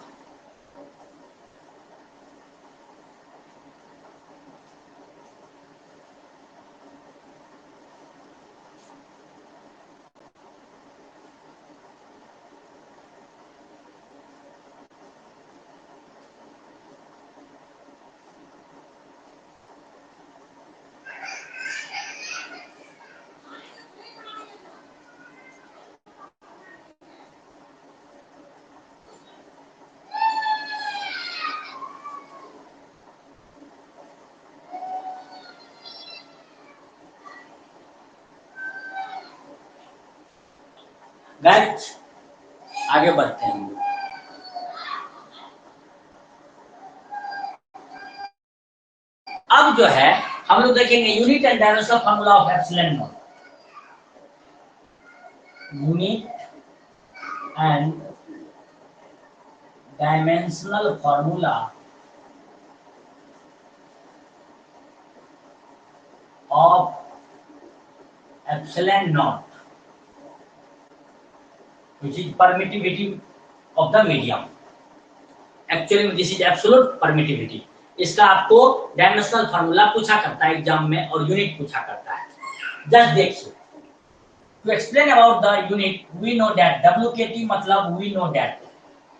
S1: Guys आगे बढ़ते हैं हम लोग। अब जो है हम लोग देखेंगे unit and dimensional formula of epsilon not. Unit and dimensional formula of epsilon naught, which is permittivity of the medium. Actually this is absolute permittivity. इसका आपको डायमेंशनल फार्मूला पूछा करता है एग्जाम में और यूनिट पूछा करता है। जस्ट देखिए, to explain about the unit we know that WKT मतलब वी नो दैट,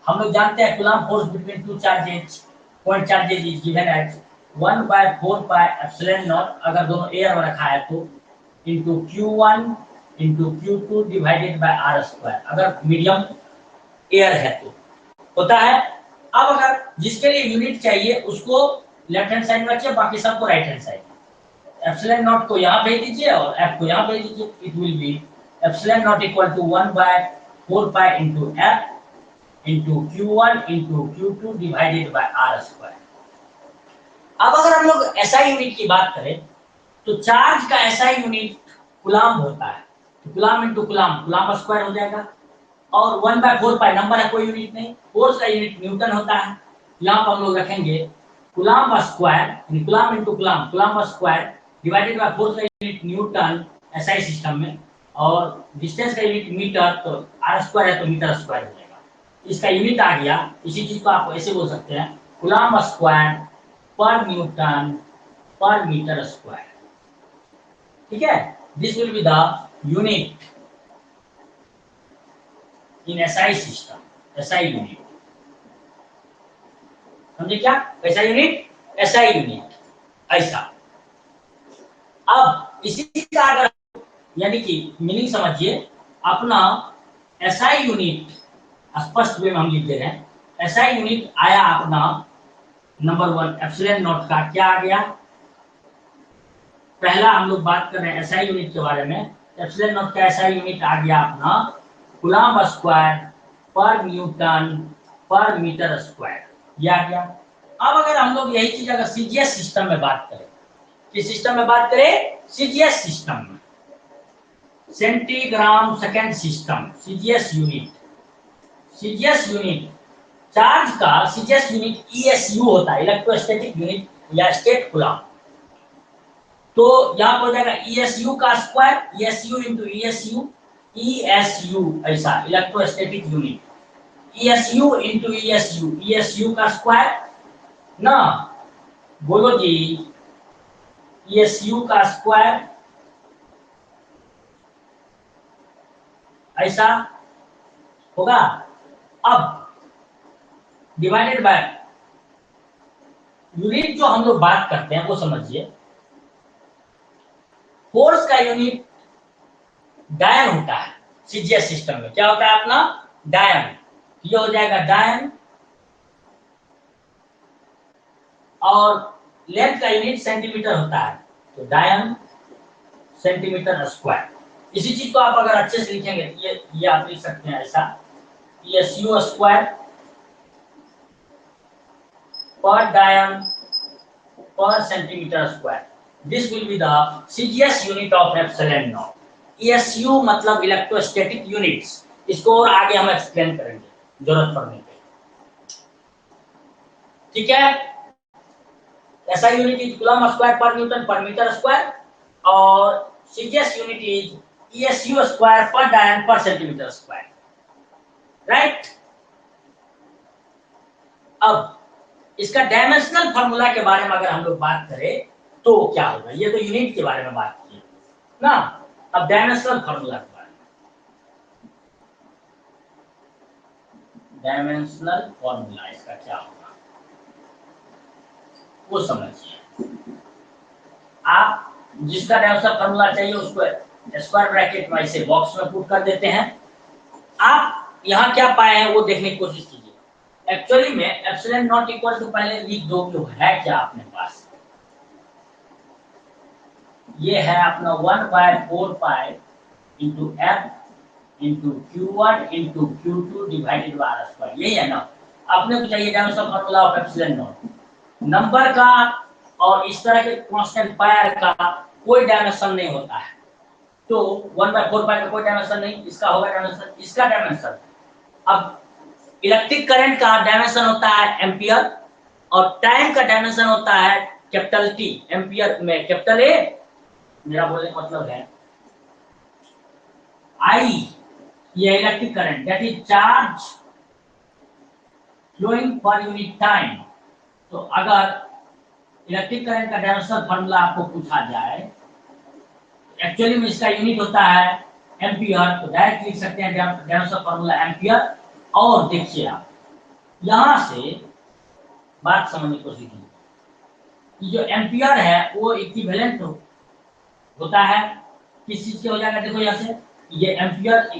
S1: हम लोग जानते हैं Coulomb force between two charges, point charges is given as 1/4 pi epsilon naught, अगर दोनों एयर में रखा है तो, into Q1 into Q2 divided by R square, अगर मीडियम एयर है तो होता है। अब अगर जिसके लिए यूनिट चाहिए उसको लेफ्ट हैंड साइड में रखिए, बाकी सबको right hand side. Epsilon not को यहाँ भेज दीजिए और F को यहाँ भेज दीजिए। It will be epsilon naught equal to 1/4 pi into F into Q1 into Q2 divided by R square. अब अगर हम लोग SI यूनिट की बात करें तो चार्ज का SI यूनिट कूलम्ब होता है, तो coulomb into coulomb, coulomb square हो जाएगा, और 1/4 पाई नंबर है, कोई यूनिट नहीं, फोर्स का यूनिट न्यूटन होता है। यहाँ पर हम लोग रखेंगे coulomb square, coulomb into coulomb, coulomb square divided by force का यूनिट न्यूटन SI सिस्टम में, और डिस्टेंस का यूनिट मीटर, तो R स्क्वायर है तो मीटर स्क्वायर हो जाएगा। इसका यूनिट आ गया। इसी चीज को आप ऐसे बोल सकते हैं, कूलम्ब स्क्वायर पर न्यूटन पर मीटर स्क्वायर। ठीक है, this will be the unit in SI system, SI unit. समझे क्या? कैसा यूनिट? SI यूनिट ऐसा। अब इसी का अगर यानी कि मीनिंग समझिए, अपना SI यूनिट स्पष्ट वे में हम लिख दे रहे हैं। SI यूनिट आया अपना नंबर 1 एप्सिलॉन नॉट का क्या आ गया? पहला हम लोग बात कर रहे हैं SI यूनिट के बारे में। एप्सिलॉन नॉट का SI यूनिट आ गया अपना कूलम्ब स्क्वायर पर न्यूटन पर मीटर स्क्वायर, ये आ गया। अब अगर हम लोग यही चीज अगर CGS सिस्टम में बात करें, किस सिस्टम में बात करें? CGS सिस्टम में, centigram second system, CGS unit. CGS unit charge का CGS यूनिट ESU होता है, इलेक्ट्रोस्टैटिक यूनिट या स्टेट कूलम्ब। तो यहाँ पर हो जाएगा ESU का square, ESU into ESU, ESU ऐसा electrostatic unit, ESU into ESU, ESU का स्क्वायर ना, बोलो जी, ESU का स्क्वायर ऐसा होगा। अब डिवाइडेड बाय यूनिट जो हम लोग बात करते हैं वो समझिए, फोर्स का यूनिट डायन होता है CGS सिस्टम में। क्या होता है अपना? डायन। ये हो जाएगा डायन, और लेंथ का यूनिट सेंटीमीटर होता है, तो डायन सेंटीमीटर स्क्वायर। इसी चीज को आप अगर अच्छे से लिखेंगे ये आप लिख सकते हैं ऐसा, ESU स्क्वायर पर डायन पर centimetre square. This will be the CGS unit of epsilon not. ESU मतलब इलेक्ट्रोस्टैटिक यूनिट्स, इसको और आगे हम एक्सप्लेन करेंगे जरूरत पड़ने पे। ठीक है, SI unit is coulomb square पर न्यूटन पर मीटर स्क्वायर, और CGS unit is ESU square पर डायन पर सेंटीमीटर स्क्वायर, राइट। अब इसका डायमेंशनल फार्मूला के बारे में अगर हम लोग बात करें तो क्या होगा? ये तो यूनिट के बारे में बात की ना, अब डायमेंशनल फार्मूला के बारे में, डायमेंशनल फार्मूला इसका क्या होगा वो समझिए। आप जिसका डायमेंशनल फार्मूला चाहिए उसको स्क्वायर ब्रैकेट में ऐसे बॉक्स में पुट कर देते हैं। आप यहाँ क्या पाए हैं वो देखने की कोशिश कीजिए। एक्चुअली में एप्सिलॉन नॉट इक्वल टू पहले लिख दो कि है क्या अपने पास, ये है अपना 1/4 pi into F into Q1 into Q2 divided by R square, यही है ना। अपने को चाहिए dimensional formula of epsilon not. Number का और इस तरह के कांस्टेंट पायर का कोई डायमेंशन नहीं होता है। तो 1/4 पाई का कोई डायमेंशन नहीं, इसका होगा डायमेंशन, इसका डायमेंशन। अब इलेक्ट्रिक करंट का डायमेंशन होता है एम्पियर और टाइम का डायमेंशन होता है कैपिटल टी। एम्पियर में कैपिटल ए, मेरा बोलने का मतलब है आई, ये electric current that is charge flowing per unit time. तो अगर इलेक्ट्रिक करंट का डायमेंशन फार्मूला आपको पूछा जाए, एक्चुअली में इसका यूनिट होता है एम्पियर, तो डायरेक्ट लिख सकते हैं डायमेंशन फार्मूला एम्पियर। और देखिए आप यहां से बात समझने की कोशिश कीजिए, जो एम्पियर है वो इक्विवेलेंट होता है किस चीज के हो जाएगा। देखो यहाँ से ये एम्पियर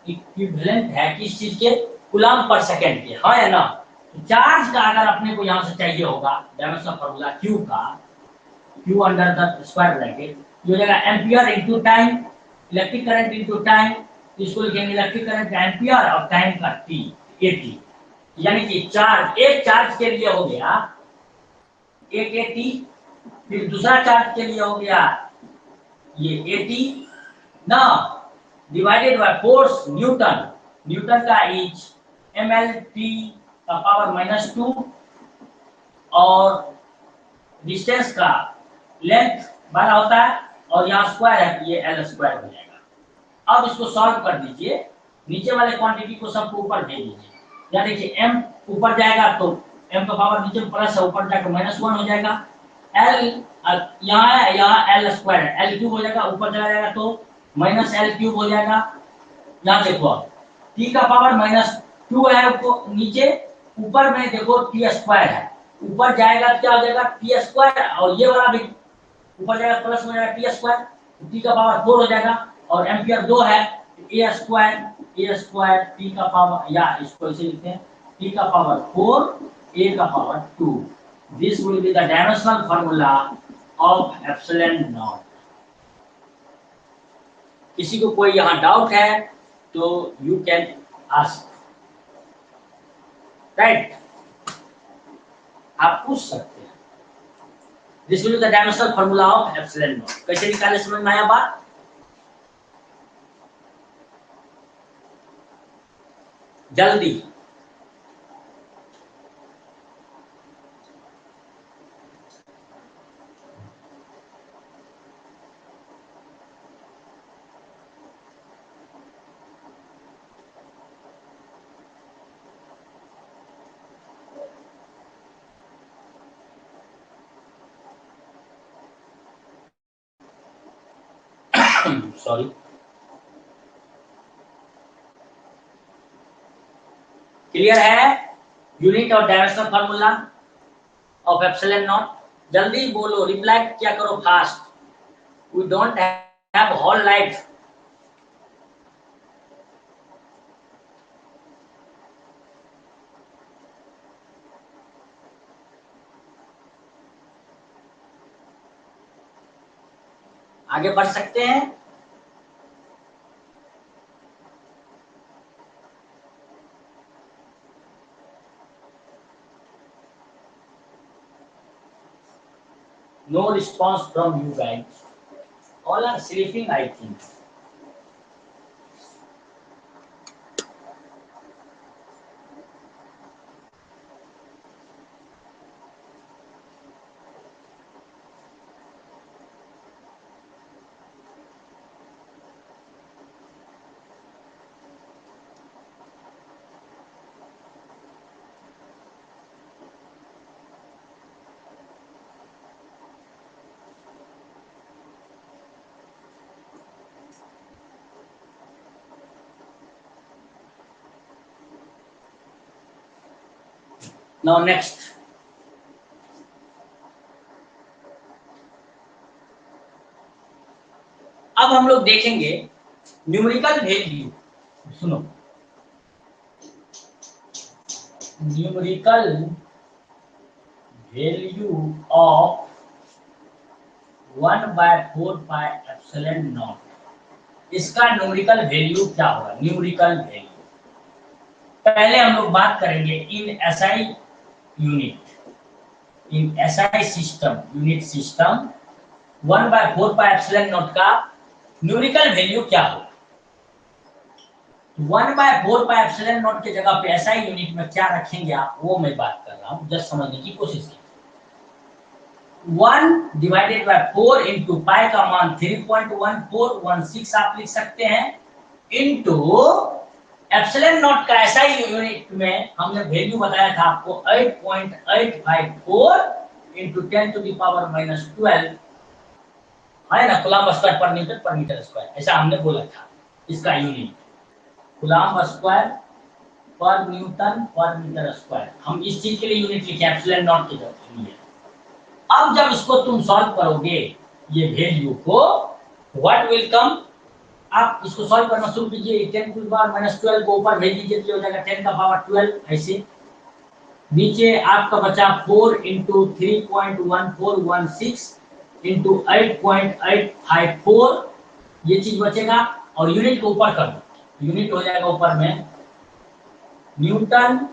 S1: इक्विवेलेंट है किस चीज के, कूलम्ब पर सेकंड के, हाँ या ना। चार्ज का अगर अपने को यहाँ से चाहिए होगा डायमेंशन फार्मूला Q का, Q under the square bracket हो जाएगा ampere into time, electric current into time. इसको लिखेंगे इलेक्ट्रिक करंट का एम्पियर और टाइम का टी, एटी। यानी कि चार्ज, एक चार्ज के लिए हो गया एक एटी, फिर दूसरा चार्ज के लिए हो गया ये एटी ना, divided by force Newton. Newton का इज mlt का पावर -2 और डिस्टेंस का लेंथ 12 होता है और यहाँ स्क्वायर है तो ये l स्क्वायर हो जाएगा। अब इसको सॉल्व कर दीजिए, नीचे वाले क्वांटिटी को सबको ऊपर भेज दीजिए। या देखिए m ऊपर जाएगा तो m का पावर नीचे में प्लस है, ऊपर जाकर -1 हो जाएगा। l यहाँ है, यहाँ l स्क्वायर है, l क्यूब हो जाएगा, ऊपर चला जाएगा तो -l क्यूब हो जाएगा। यहाँ देखो t का पावर -2 है नीचे, ऊपर में देखो t स्क्वायर है, ऊपर जाएगा क्या हो जाएगा t स्क्वायर, और ये वाला भी ऊपर जाएगा प्लस हो जाएगा t स्क्वायर, t का पावर 4 हो जाएगा और एम्पियर 2 है a स्क्वायर t का पावर, या इसको ऐसे लिखते हैं t का पावर 4 a का power 2। This will be the dimensional formula of epsilon not. किसी को कोई यहाँ डाउट है तो यू कैन आस्क, राइट, आप पूछ सकते हैं। This will be the dimensional formula of epsilon naught. कैसे निकाले, समझ में आया बात? जल्दी सॉरी, क्लियर है यूनिट और dimensional formula of epsilon naught? जल्दी बोलो, रिप्लाई क्या करो fast, we don't have whole life. आगे बढ़ सकते हैं। No response from you guys. All are sleeping, I think. Now next, अब हम लोग देखेंगे न्यूमेरिकल वैल्यू। सुनो, numerical value of 1/4 pi epsilon naught. इसका न्यूमेरिकल वैल्यू क्या होगा? न्यूमेरिकल वैल्यू पहले हम लोग बात करेंगे in SI unit. In SI system unit system 1/4πε0 का न्यूमेरिकल वैल्यू क्या हो। 1/4πε0 की जगह पे SI यूनिट में क्या रखेंगे आप, वो मैं बात कर रहा हूं, जस्ट समझने की कोशिश कीजिए। 1/4 इंटू पाई का मान 3.1416 आप लिख सकते हैं, इंटू एप्सिलॉन नॉट का SI यूनिट में हमने वैल्यू बताया था आपको 8.854 इंटू 10⁻⁻12 है ना, कूलम्ब स्क्वायर पर न्यूटन पर मीटर स्क्वायर, ऐसा हमने बोला था। इसका यूनिट कूलम्ब स्क्वायर पर न्यूटन पर मीटर स्क्वायर, हम इस चीज के लिए यूनिट लिखे एप्सिलॉन नॉट के लिए। अब जब इसको तुम सॉल्व करोगे ये वैल्यू को, व्हाट विल कम, आप इसको सॉल्व करना शुरू कीजिए। 10⁻⁻12 को ऊपर भेज दीजिए तो हो जाएगा 10⁻12, ऐसे नीचे आपका बचा 4 इंटू 3.1416 इंटू 8.854, ये चीज बचेगा और यूनिट को ऊपर कर दो, यूनिट हो जाएगा ऊपर में न्यूटन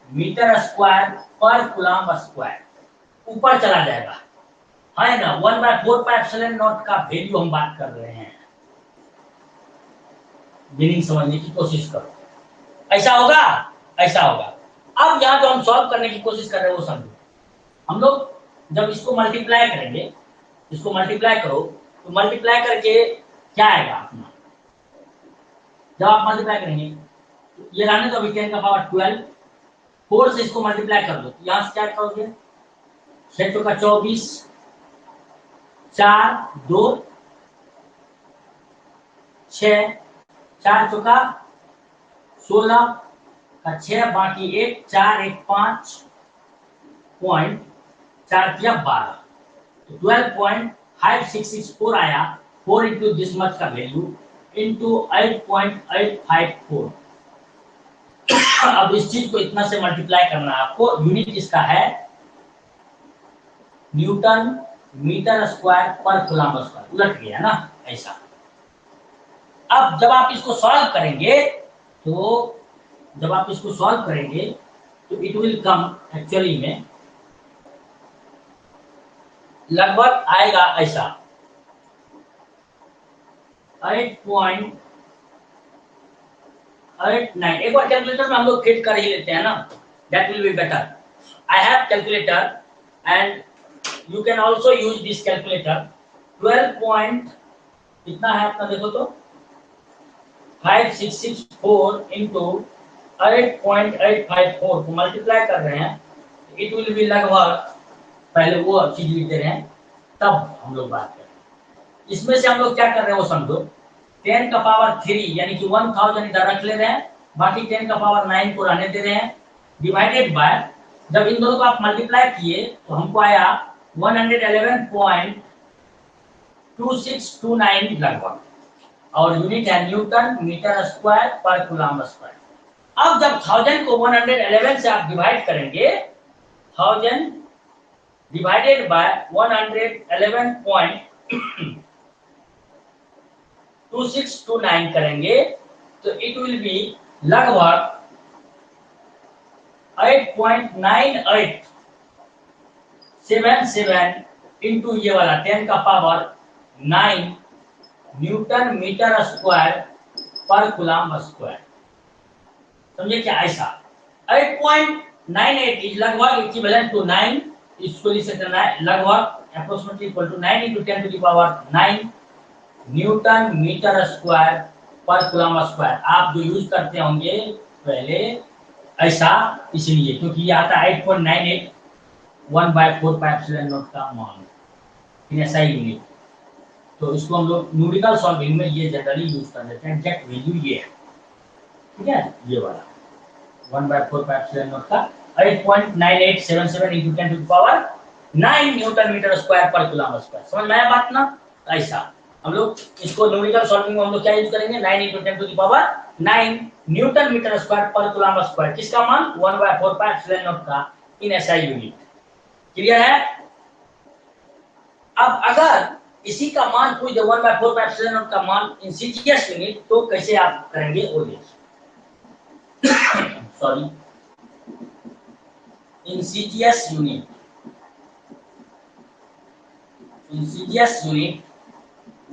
S1: मीटर स्क्वायर पर कूलम्ब स्क्वायर, ऊपर चला जाएगा, है ना। 1/4πε0 का वैल्यू हम बात कर रहे हैं, मीनिंग समझने की कोशिश करो। ऐसा होगा, ऐसा होगा। अब यहाँ जो हम सॉल्व करने की कोशिश कर रहे हैं वो समझो। हम लोग जब इसको मल्टीप्लाई करेंगे, इसको मल्टीप्लाई करो तो मल्टीप्लाई करके क्या आएगा अपना, जब आप मल्टीप्लाई करेंगे तो ये रहने दो, 10⁻12, 4 से इसको मल्टीप्लाई कर दो, यहाँ से क्या करोगे, 6 चौका 24, 4 2 6, 4 चौका 16 का 6 बाकी 1, 4 1 5 पॉइंट 4 किया 12, तो 12.5664 आया। 4 इंटू दिस मच का वैल्यू इंटू 8.854। अब इस चीज को इतना से मल्टीप्लाई करना है आपको, यूनिट इसका है न्यूटन मीटर स्क्वायर पर कूलम्ब स्क्वायर, उलट गया ना ऐसा। अब जब आप इसको सॉल्व करेंगे तो इट विल कम, एक्चुअली में लगभग आएगा ऐसा 8.89। एक बार कैलकुलेटर में हम लोग फिट कर ही लेते हैं ना, that will be better. I have calculator and you can also use this calculator. 12 कितना है अपना, देखो तो 5664 इंटू 8.854 को मल्टीप्लाई कर रहे हैं, इट विल बी लगभग, पहले वो चीज लिख दे रहे हैं तब हम लोग बात करें। इसमें से हम लोग क्या कर रहे हैं वो समझो, 10⁻3 यानी कि 1000 इधर रख ले रहे हैं, बाकी 10⁻9 को रहने दे रहे हैं, डिवाइडेड बाय, जब इन दोनों को आप मल्टीप्लाई किए तो हमको आया 111.2629 लगभग, और यूनिट है न्यूटन मीटर स्क्वायर पर कूलम्ब स्क्वायर। अब जब 1000 को 111 से आप डिवाइड करेंगे, 1000 डिवाइडेड बाय 111.2629 करेंगे तो इट विल बी लगभग 8.9877 इंटू ये वाला 10⁻9 न्यूटन मीटर स्क्वायर पर कूलम्ब स्क्वायर। समझे क्या, ऐसा 8.98 इज लगभग इक्विवेलेंट टू 9, इसको लिख सकते हैं लगभग approximately equal to 9 into 10⁻9 newton metre square पर कूलम्ब स्क्वायर। आप जो यूज करते होंगे पहले ऐसा, इसलिए क्योंकि ये आता है 8.98 1/4πε0 का मान इन SI यूनिट, तो इसको हम लोग न्यूमेरिकल सॉल्विंग में ये जनरली यूज कर लेते हैं। एग्जैक्ट वैल्यू ये है, ठीक है, ये वाला 1/4πε0 का 8.9877 इंटू 10⁻9 न्यूटन मीटर स्क्वायर पर कूलम्ब स्क्वायर। समझ में आया बात ना, ऐसा हम लोग इसको न्यूमेरिकल सॉल्विंग में हम लोग क्या यूज करेंगे, 9 इंटू 10⁻9 न्यूटन मीटर स्क्वायर पर कूलम्ब स्क्वायर, किसका मान 1/4πε0 का इन SI यूनिट। क्लियर है। अब अगर इसी का मान पूछ दे 1/4πε0 का मान इन CGS यूनिट, तो कैसे आप करेंगे वो देखिए। Sorry, in CGS unit, in CGS unit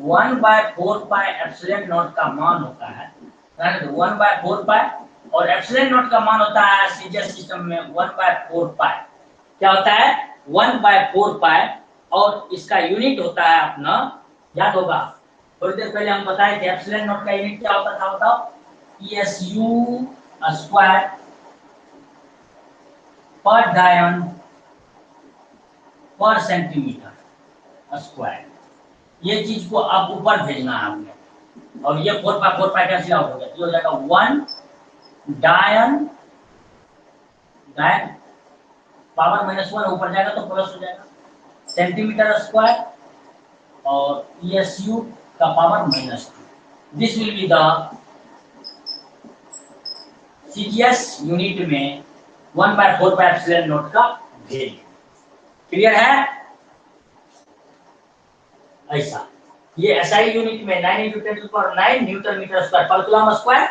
S1: 1/4 pi epsilon naught का मान होता है, 1/4 पाई, और एप्सिलॉन नॉट का मान होता है सीजीएस सिस्टम में 1/4 पाई। क्या होता है? 1/4 पाई, और इसका यूनिट होता है अपना, याद होगा थोड़ी देर पहले हम बताए थे एप्सिलॉन नॉट का यूनिट क्या होता था, बताओ, ESU स्क्वायर पर डायन पर सेंटीमीटर स्क्वायर। ये चीज को आप ऊपर भेजना है आपने, और ये 4 पाई कैंसिल आउट हो गया, तो हो जाएगा 1 डायन पावर -1 ऊपर जाएगा तो प्लस हो जाएगा सेंटीमीटर स्क्वायर, और ESU का power -2। This will be the CGS unit में 1/4 पाई एप्सिलॉन नॉट का वैल्यू। क्लियर है? ऐसा ये SI यूनिट में 9 × 10⁹ न्यूटन मीटर स्क्वायर पर कूलम स्क्वायर,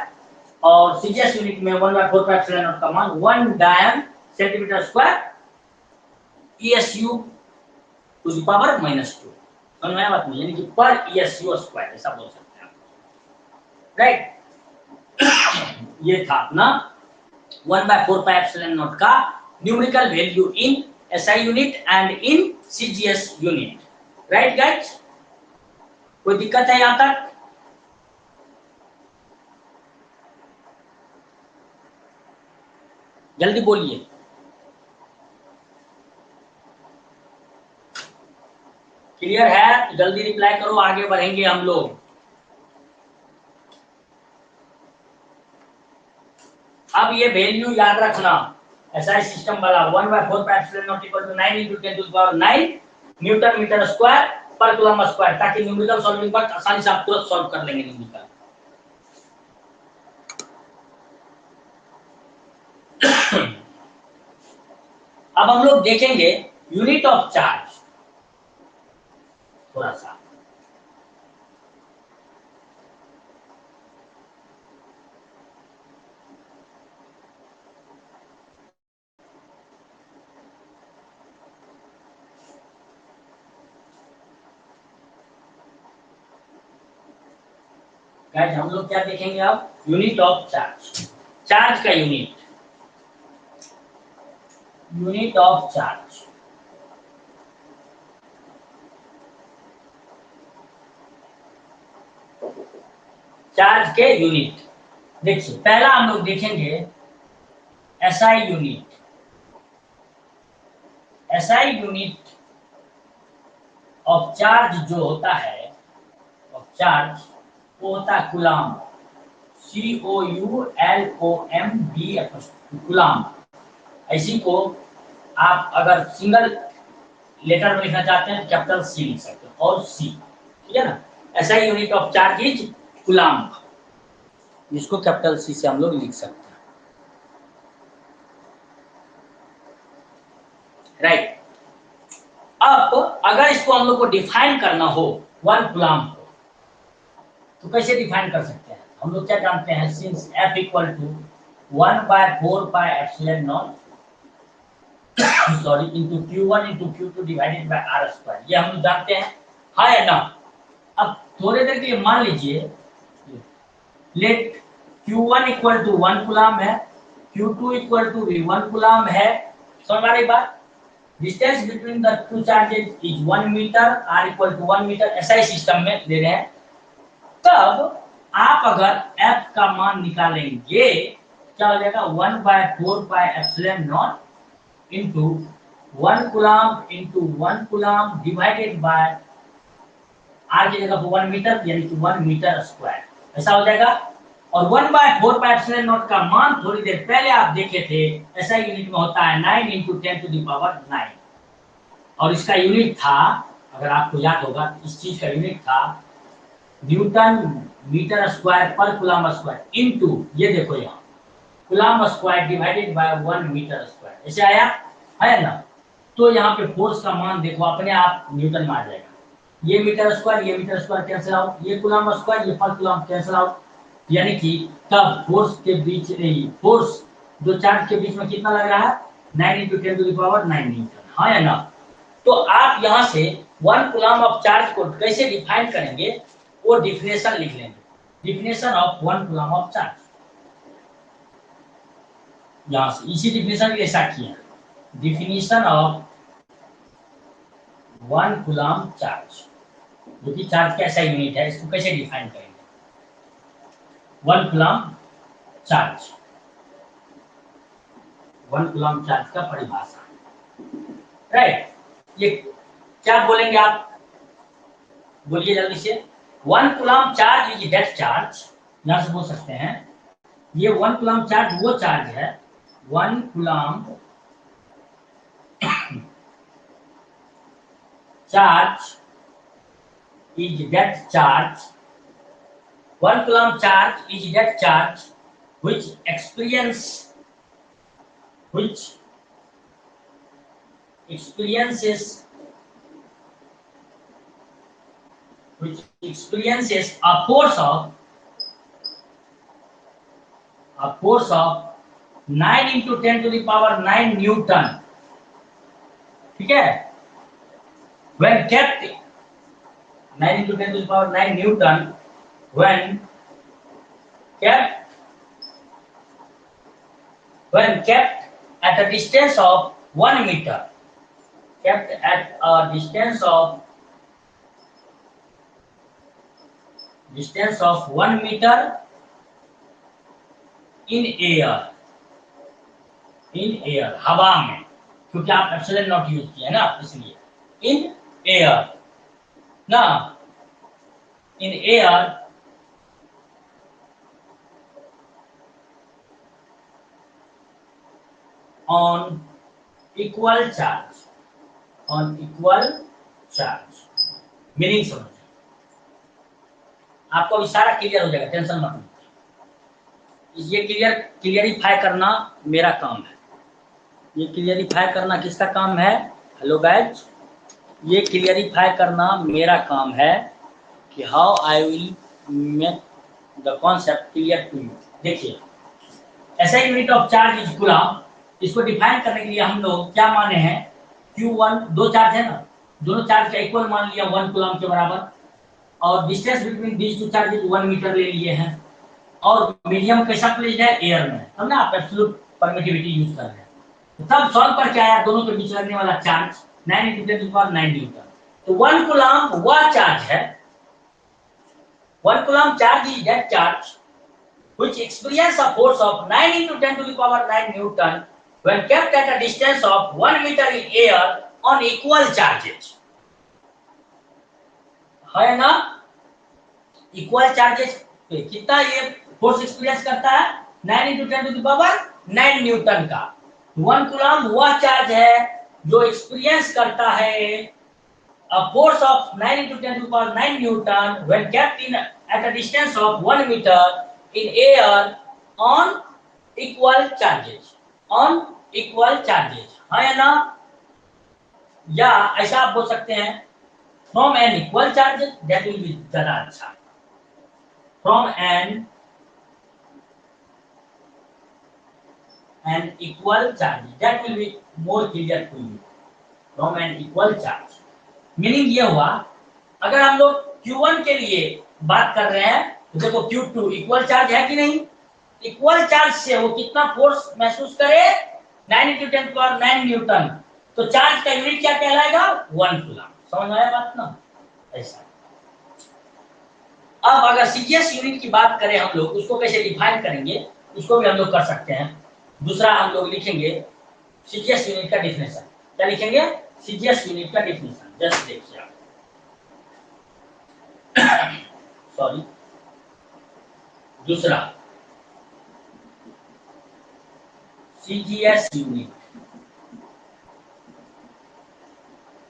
S1: और CGS यूनिट में 1/4 पाई एप्सिलॉन नॉट का मान 1 dyne centimetre square ESU to the power -2। समझ में आया बात? यानी कि पर ESU स्क्वायर ऐसा बोल सकते हैं, राइट? ये था अपना 1/4 पाई एप्सिलॉन नॉट का numerical value in SI unit and in CGS unit, right guys? कोई दिक्कत है यहां तक? जल्दी बोलिए। क्लियर है तो जल्दी रिप्लाई करो, आगे बढ़ेंगे हम लोग। अब ये वैल्यू याद रखना, SI सिस्टम वाला 1/4 pi epsilon naught equal to 9 × 10⁹ newton metre square पर कूलम स्क्वायर, ताकि न्यूमेरिकल सॉल्विंग पर आसानी से आप तुरंत सॉल्व कर लेंगे न्यूमेरिकल। अब हम लोग देखेंगे यूनिट ऑफ चार्ज थोड़ा सा। गाइस हम लोग क्या देखेंगे अब? यूनिट ऑफ चार्ज, चार्ज का unit, unit of charge. Charge के यूनिट देखिए, पहला हम लोग देखेंगे SI unit. SI unit of charge जो होता है, ऑफ चार्ज, वो होता है कूलम, COULOMB, कूलम। इसी को आप अगर सिंगल लेटर में लिखना चाहते हैं तो कैपिटल C लिख सकते हैं, और C, ठीक है ना? SI unit of charge is coulomb, जिसको कैपिटल C से हम लोग लिख सकते हैं, राइट? अब अगर इसको हम लोग को डिफाइन करना हो 1 कूलम को, तो कैसे डिफाइन कर सकते हैं? हम लोग क्या जानते हैं, since F equal to 1/4 pi epsilon naught sorry into Q1 into Q2 divided by R square, ये हम लोग जानते हैं, हाँ या ना? अब थोड़ी देर के लिए मान लीजिए, let Q1 equal to 1 coulomb है, Q2 इक्वल टू 1 कूलम है। समझ आ रही बात? Distance between the two charges is 1 metre, R equal to 1 metre, SI system में दे रहे हैं। तब आप अगर F का मान निकालेंगे, क्या हो जाएगा? 1/4 pi epsilon not into 1 coulomb into 1 coulomb divided by R की जगह 1 मीटर, यानी कि 1 मीटर स्क्वायर, ऐसा हो जाएगा। और 1/4 पाई एप्सिलॉन नॉट का मान थोड़ी देर पहले आप देखे थे, SI यूनिट में होता है 9 × 10⁹, और इसका यूनिट था, अगर आपको याद होगा, इस चीज का यूनिट था न्यूटन मीटर स्क्वायर पर कूलम स्क्वायर इंटू, ये देखो यहाँ coulomb square divided by 1 metre square, ऐसे आया है ना? तो यहाँ पे फोर्स का मान देखो अपने आप न्यूटन में आ जाएगा, ये मीटर स्क्वायर कैंसिल आउट, ये कूलम स्क्वायर, ये पर कूलम कैंसिल आउट, यानी कि तब फोर्स के बीच, फोर्स जो चार्ज के बीच में कितना लग रहा है? 9 into 10 to the power 9 newton, हाँ या ना। तो आप यहाँ से 1 कूलम ऑफ चार्ज को कैसे डिफाइन करेंगे, वो डिफिनेशन लिख लेंगे। Definition of 1 coulomb of charge, यहाँ से इसी डिफिनेशन के ऐसा किया। डिफिनेशन ऑफ 1 कूलम चार्ज, जो कि चार्ज का ऐसा यूनिट है, इसको कैसे डिफाइन करेंगे। 1 कूलम चार्ज, 1 कूलम चार्ज का परिभाषा, राइट। ये क्या बोलेंगे आप, बोलिए जल्दी से। 1 coulomb charge is that charge, यहां से बोल सकते हैं ये 1 कूलम चार्ज वो चार्ज है, 1 coulomb charge is that charge, 1 coulomb charge is that charge which experiences a force of 9 into 10 to the power 9 Newton, ठीक है। when kept 9 into 10 to the power 9 Newton when kept at a distance of 1 meter, kept at a distance of 1 meter in air, हवा में, क्योंकि आप epsilon not use किया है ना, इसलिए in air, now in air on equal charge, meaning समझ, आपको अभी सारा क्लियर हो जाएगा, टेंशन मत लीजिए। ये क्लियरिफाई करना मेरा काम है, ये क्लियरिफाई करना किसका काम है, हेलो गाइज, ये क्लियरिफाई करना मेरा काम है कि how I will make the concept clear to you. देखिए, ऐसा unit of charge is coulomb, इसको डिफाइन करने के लिए हम लोग क्या माने हैं, Q1, दो चार्ज है ना, दोनों चार्ज का इक्वल मान लिया 1 कूलम के बराबर, और distance between these two charges 1 metre ले लिए हैं, और मीडियम कैसा प्लेस्ड है, एयर में, हम ना आप एब्सोल्यूट परमिटिविटी यूज कर रहे हैं। तब सॉल्व पर क्या आया, दोनों के बीच लगने वाला charge 9 into 10 to the power 9 Newton. तो 1 कूलम वह चार्ज है, 1 coulomb charge is that charge which experience a force of 9 into 10 to the power 9 Newton when kept at a distance of 1 meter in air on equal charges, है ना। Equal charges पे कितना ये force experience करता है, 9 into 10 to the power 9 Newton का। 1 coulomb वह charge है जो एक्सपीरियंस करता है a force of 9 into 10 to the power 9 Newton when kept at a distance of 1 meter in air on equal charges, है ना। या ऐसा आप बोल सकते हैं from an equal charge, that will be ज्यादा अच्छा, from an equal charge, that will be more clear to you, from an equal charge। Meaning ये हुआ, अगर हम लोग Q1 के लिए बात कर रहे हैं तो देखो Q2 इक्वल चार्ज है कि नहीं, इक्वल चार्ज से वो कितना फोर्स महसूस करे, 9 into 10 to the power 9 Newton, तो चार्ज का यूनिट क्या कहलाएगा, 1 कूलम। समझ आया बात ना, ऐसा। अब अगर सीजीएस यूनिट की बात करें हम लोग, उसको कैसे डिफाइन करेंगे, उसको भी हम लोग कर सकते हैं। दूसरा हम लोग लिखेंगे सीजीएस यूनिट का डिफिनेशन, क्या लिखेंगे, सीजीएस यूनिट का डिफिनेशन, जस्ट देखिए आप, सॉरी, दूसरा सीजीएस यूनिट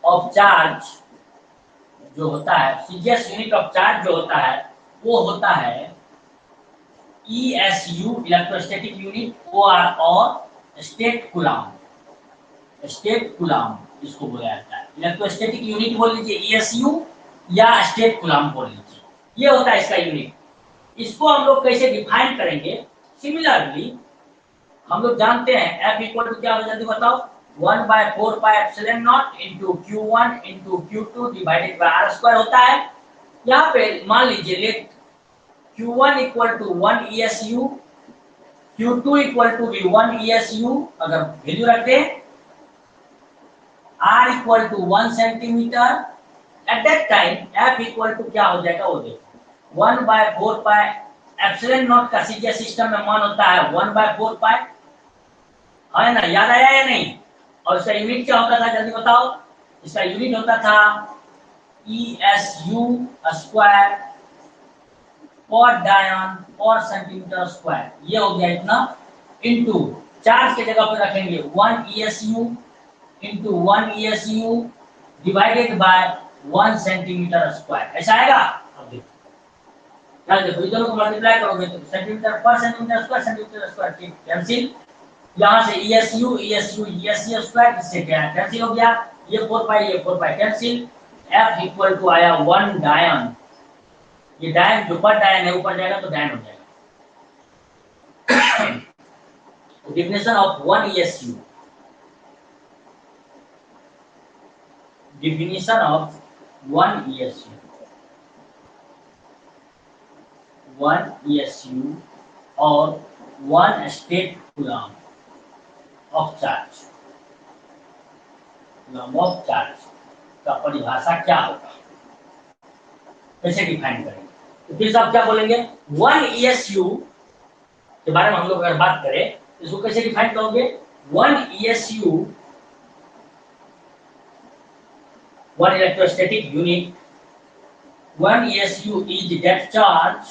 S1: ऑफ चार्ज जो होता है, सीजीएस यूनिट ऑफ चार्ज जो होता है वो होता है ESU, इलेक्ट्रोस्टैटिक यूनिट, OR और स्टेट कूलम, इसको बोला जाता है। इलेक्ट्रोस्टैटिक यूनिट बोल लीजिए ESU या स्टेट कूलम बोल लीजिए, ये होता है इसका यूनिट। इसको हम लोग कैसे डिफाइन करेंगे, सिमिलरली हम लोग जानते हैं F इक्वल टू क्या हो, जल्दी बताओ, 1/4πε0 into Q1 into Q2 divided by R square होता है। यहाँ पे मान लीजिए let Q1 equal to 1 ESU, Q2 equal to भी 1 ESU, अगर वैल्यू रख दें R equal to 1 centimetre, at that time F equal to क्या हो जाएगा वो देखो, 1/4πε0 का सीजीएस सिस्टम में मान होता है 1/4π, है ना, याद आया या नहीं? और इसका यूनिट क्या होता था जल्दी बताओ, इसका यूनिट होता था ESU स्क्वायर पर डायन पर सेंटीमीटर स्क्वायर, ये हो गया इतना, इनटू चार्ज के जगह पे रखेंगे 1 ESU into 1 ESU divided by 1 centimetre square, ऐसा आएगा। अब देखो ये दोनों को मल्टीप्लाई करोगे तो सेंटीमीटर पर सेंटीमीटर स्क्वायर ठीक कैंसिल, यहाँ से ESU ESU ESU स्क्वायर, इससे क्या कैंसिल हो गया, ये 4 pi cancel, F equal to आया 1 डायन, ये डायन जो पर डायन है ऊपर जाएगा तो डायन हो जाएगा। definition of 1 ESU, definition of 1 ESU, 1 ESU और 1 state coulomb of charge, coulomb of charge का परिभाषा क्या होगा, कैसे डिफाइन करेंगे? तो फिर आप क्या बोलेंगे, 1 ESU के बारे में हम लोग अगर बात करें इसको कैसे डिफाइन करोगे, 1 ESU, 1 electrostatic unit, 1 ESU is that charge,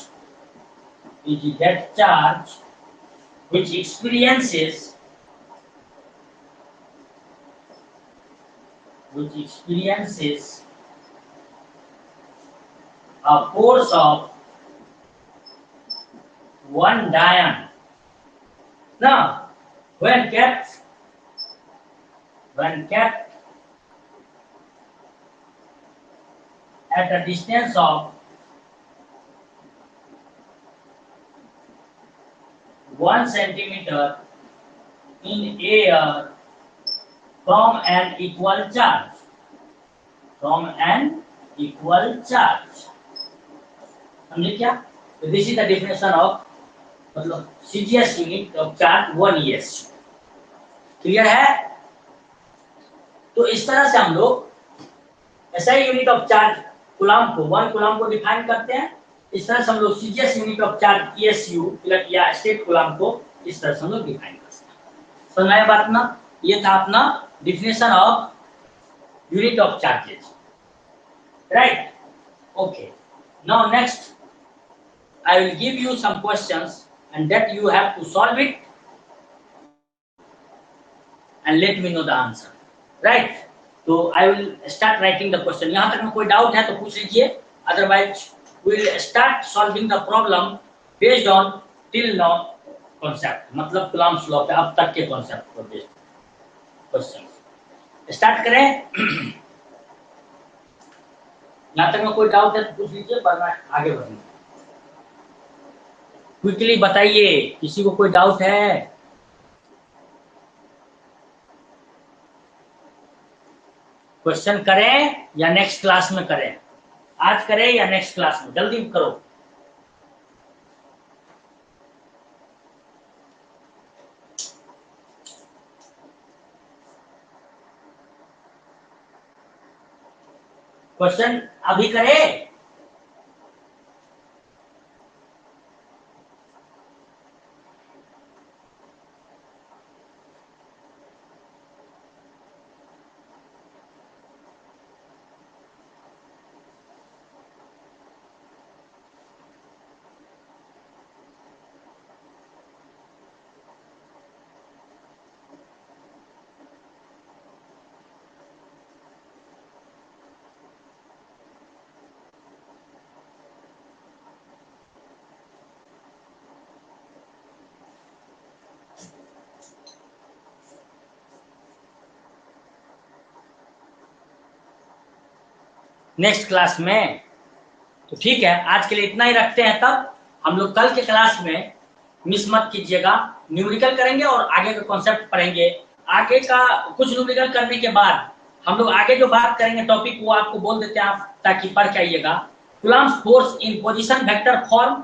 S1: which experiences a force of 1 dian. Now, when kept at a distance of 1 centimeter in air from an equal charge, समझे क्या? तो this is the definition of मतलब CGS unit of charge 1 ESU, clear है? तो इस तरह से हम लोग SI unit of charge coulomb को 1 कूलम्ब को डिफाइन करते हैं, इस तरह से हम लोग CGS unit of charge ESU या स्टेट कूलम्ब को इस तरह से हम लोग डिफाइन करते हैं। समझ में आया बात ना? ये था अपना definition of unit of charges, right? Okay, now next I will give you some questions and that you have to solve it and let me know the answer, right? So I will start writing the question. यहाँ तक में कोई doubt है तो पूछ लीजिए, otherwise we will start solving the problem based on till now concept, मतलब Coulomb's law पे अब तक के कॉन्सेप्ट पर बेस्ड क्वेश्चन स्टार्ट करें। यहाँ तक में कोई डाउट है तो पूछ लीजिए, वरना आगे बढ़ेंगे। क्विकली बताइए, किसी को कोई डाउट है? क्वेश्चन करें या नेक्स्ट क्लास में करें? आज करें या नेक्स्ट क्लास में? जल्दी करो। क्वेश्चन अभी करें? नेक्स्ट क्लास में? तो ठीक है, आज के लिए इतना ही रखते हैं। तब हम लोग कल के क्लास में मिस मत कीजिएगा। न्यूमेरिकल करेंगे और आगे का कॉन्सेप्ट पढ़ेंगे। आगे का कुछ न्यूमेरिकल करने के बाद हम लोग आगे जो बात करेंगे टॉपिक वो आपको बोल देते हैं, आप ताकि पढ़ के आइएगा। Coulomb's force in position vector form.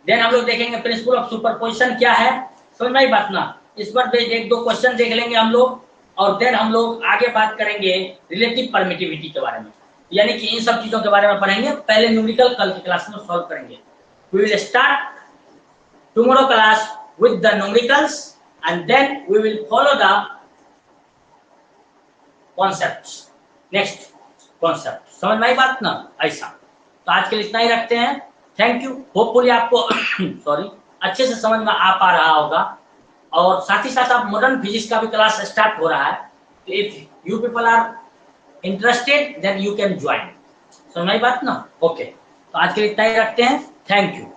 S1: Then हम लोग देखेंगे प्रिंसिपल ऑफ सुपरपोजिशन क्या है, समझ में आई बात ना। इस पर एक दो क्वेश्चन देख लेंगे हम लोग, और देन हम लोग आगे बात करेंगे रिलेटिव परमिटिविटी के बारे में, यानी कि इन सब चीजों के बारे में पढ़ेंगे। पहले न्यूमेरिकल कल की क्लास में सॉल्व करेंगे। We will start tomorrow class with the numericals and then we will follow the concepts, next concept। समझ में आई बात ना, ऐसा। तो आज के लिए इतना ही रखते हैं। Thank you. होपफुली आपको सॉरी अच्छे से समझ में आ पा रहा होगा, और साथ ही साथ आप मॉडर्न फिजिक्स का भी क्लास स्टार्ट हो रहा है, तो if you people are interested then you can join. समझ में आई बात ना, ओके। तो आज के लिए इतना ही रखते हैं। Thank you.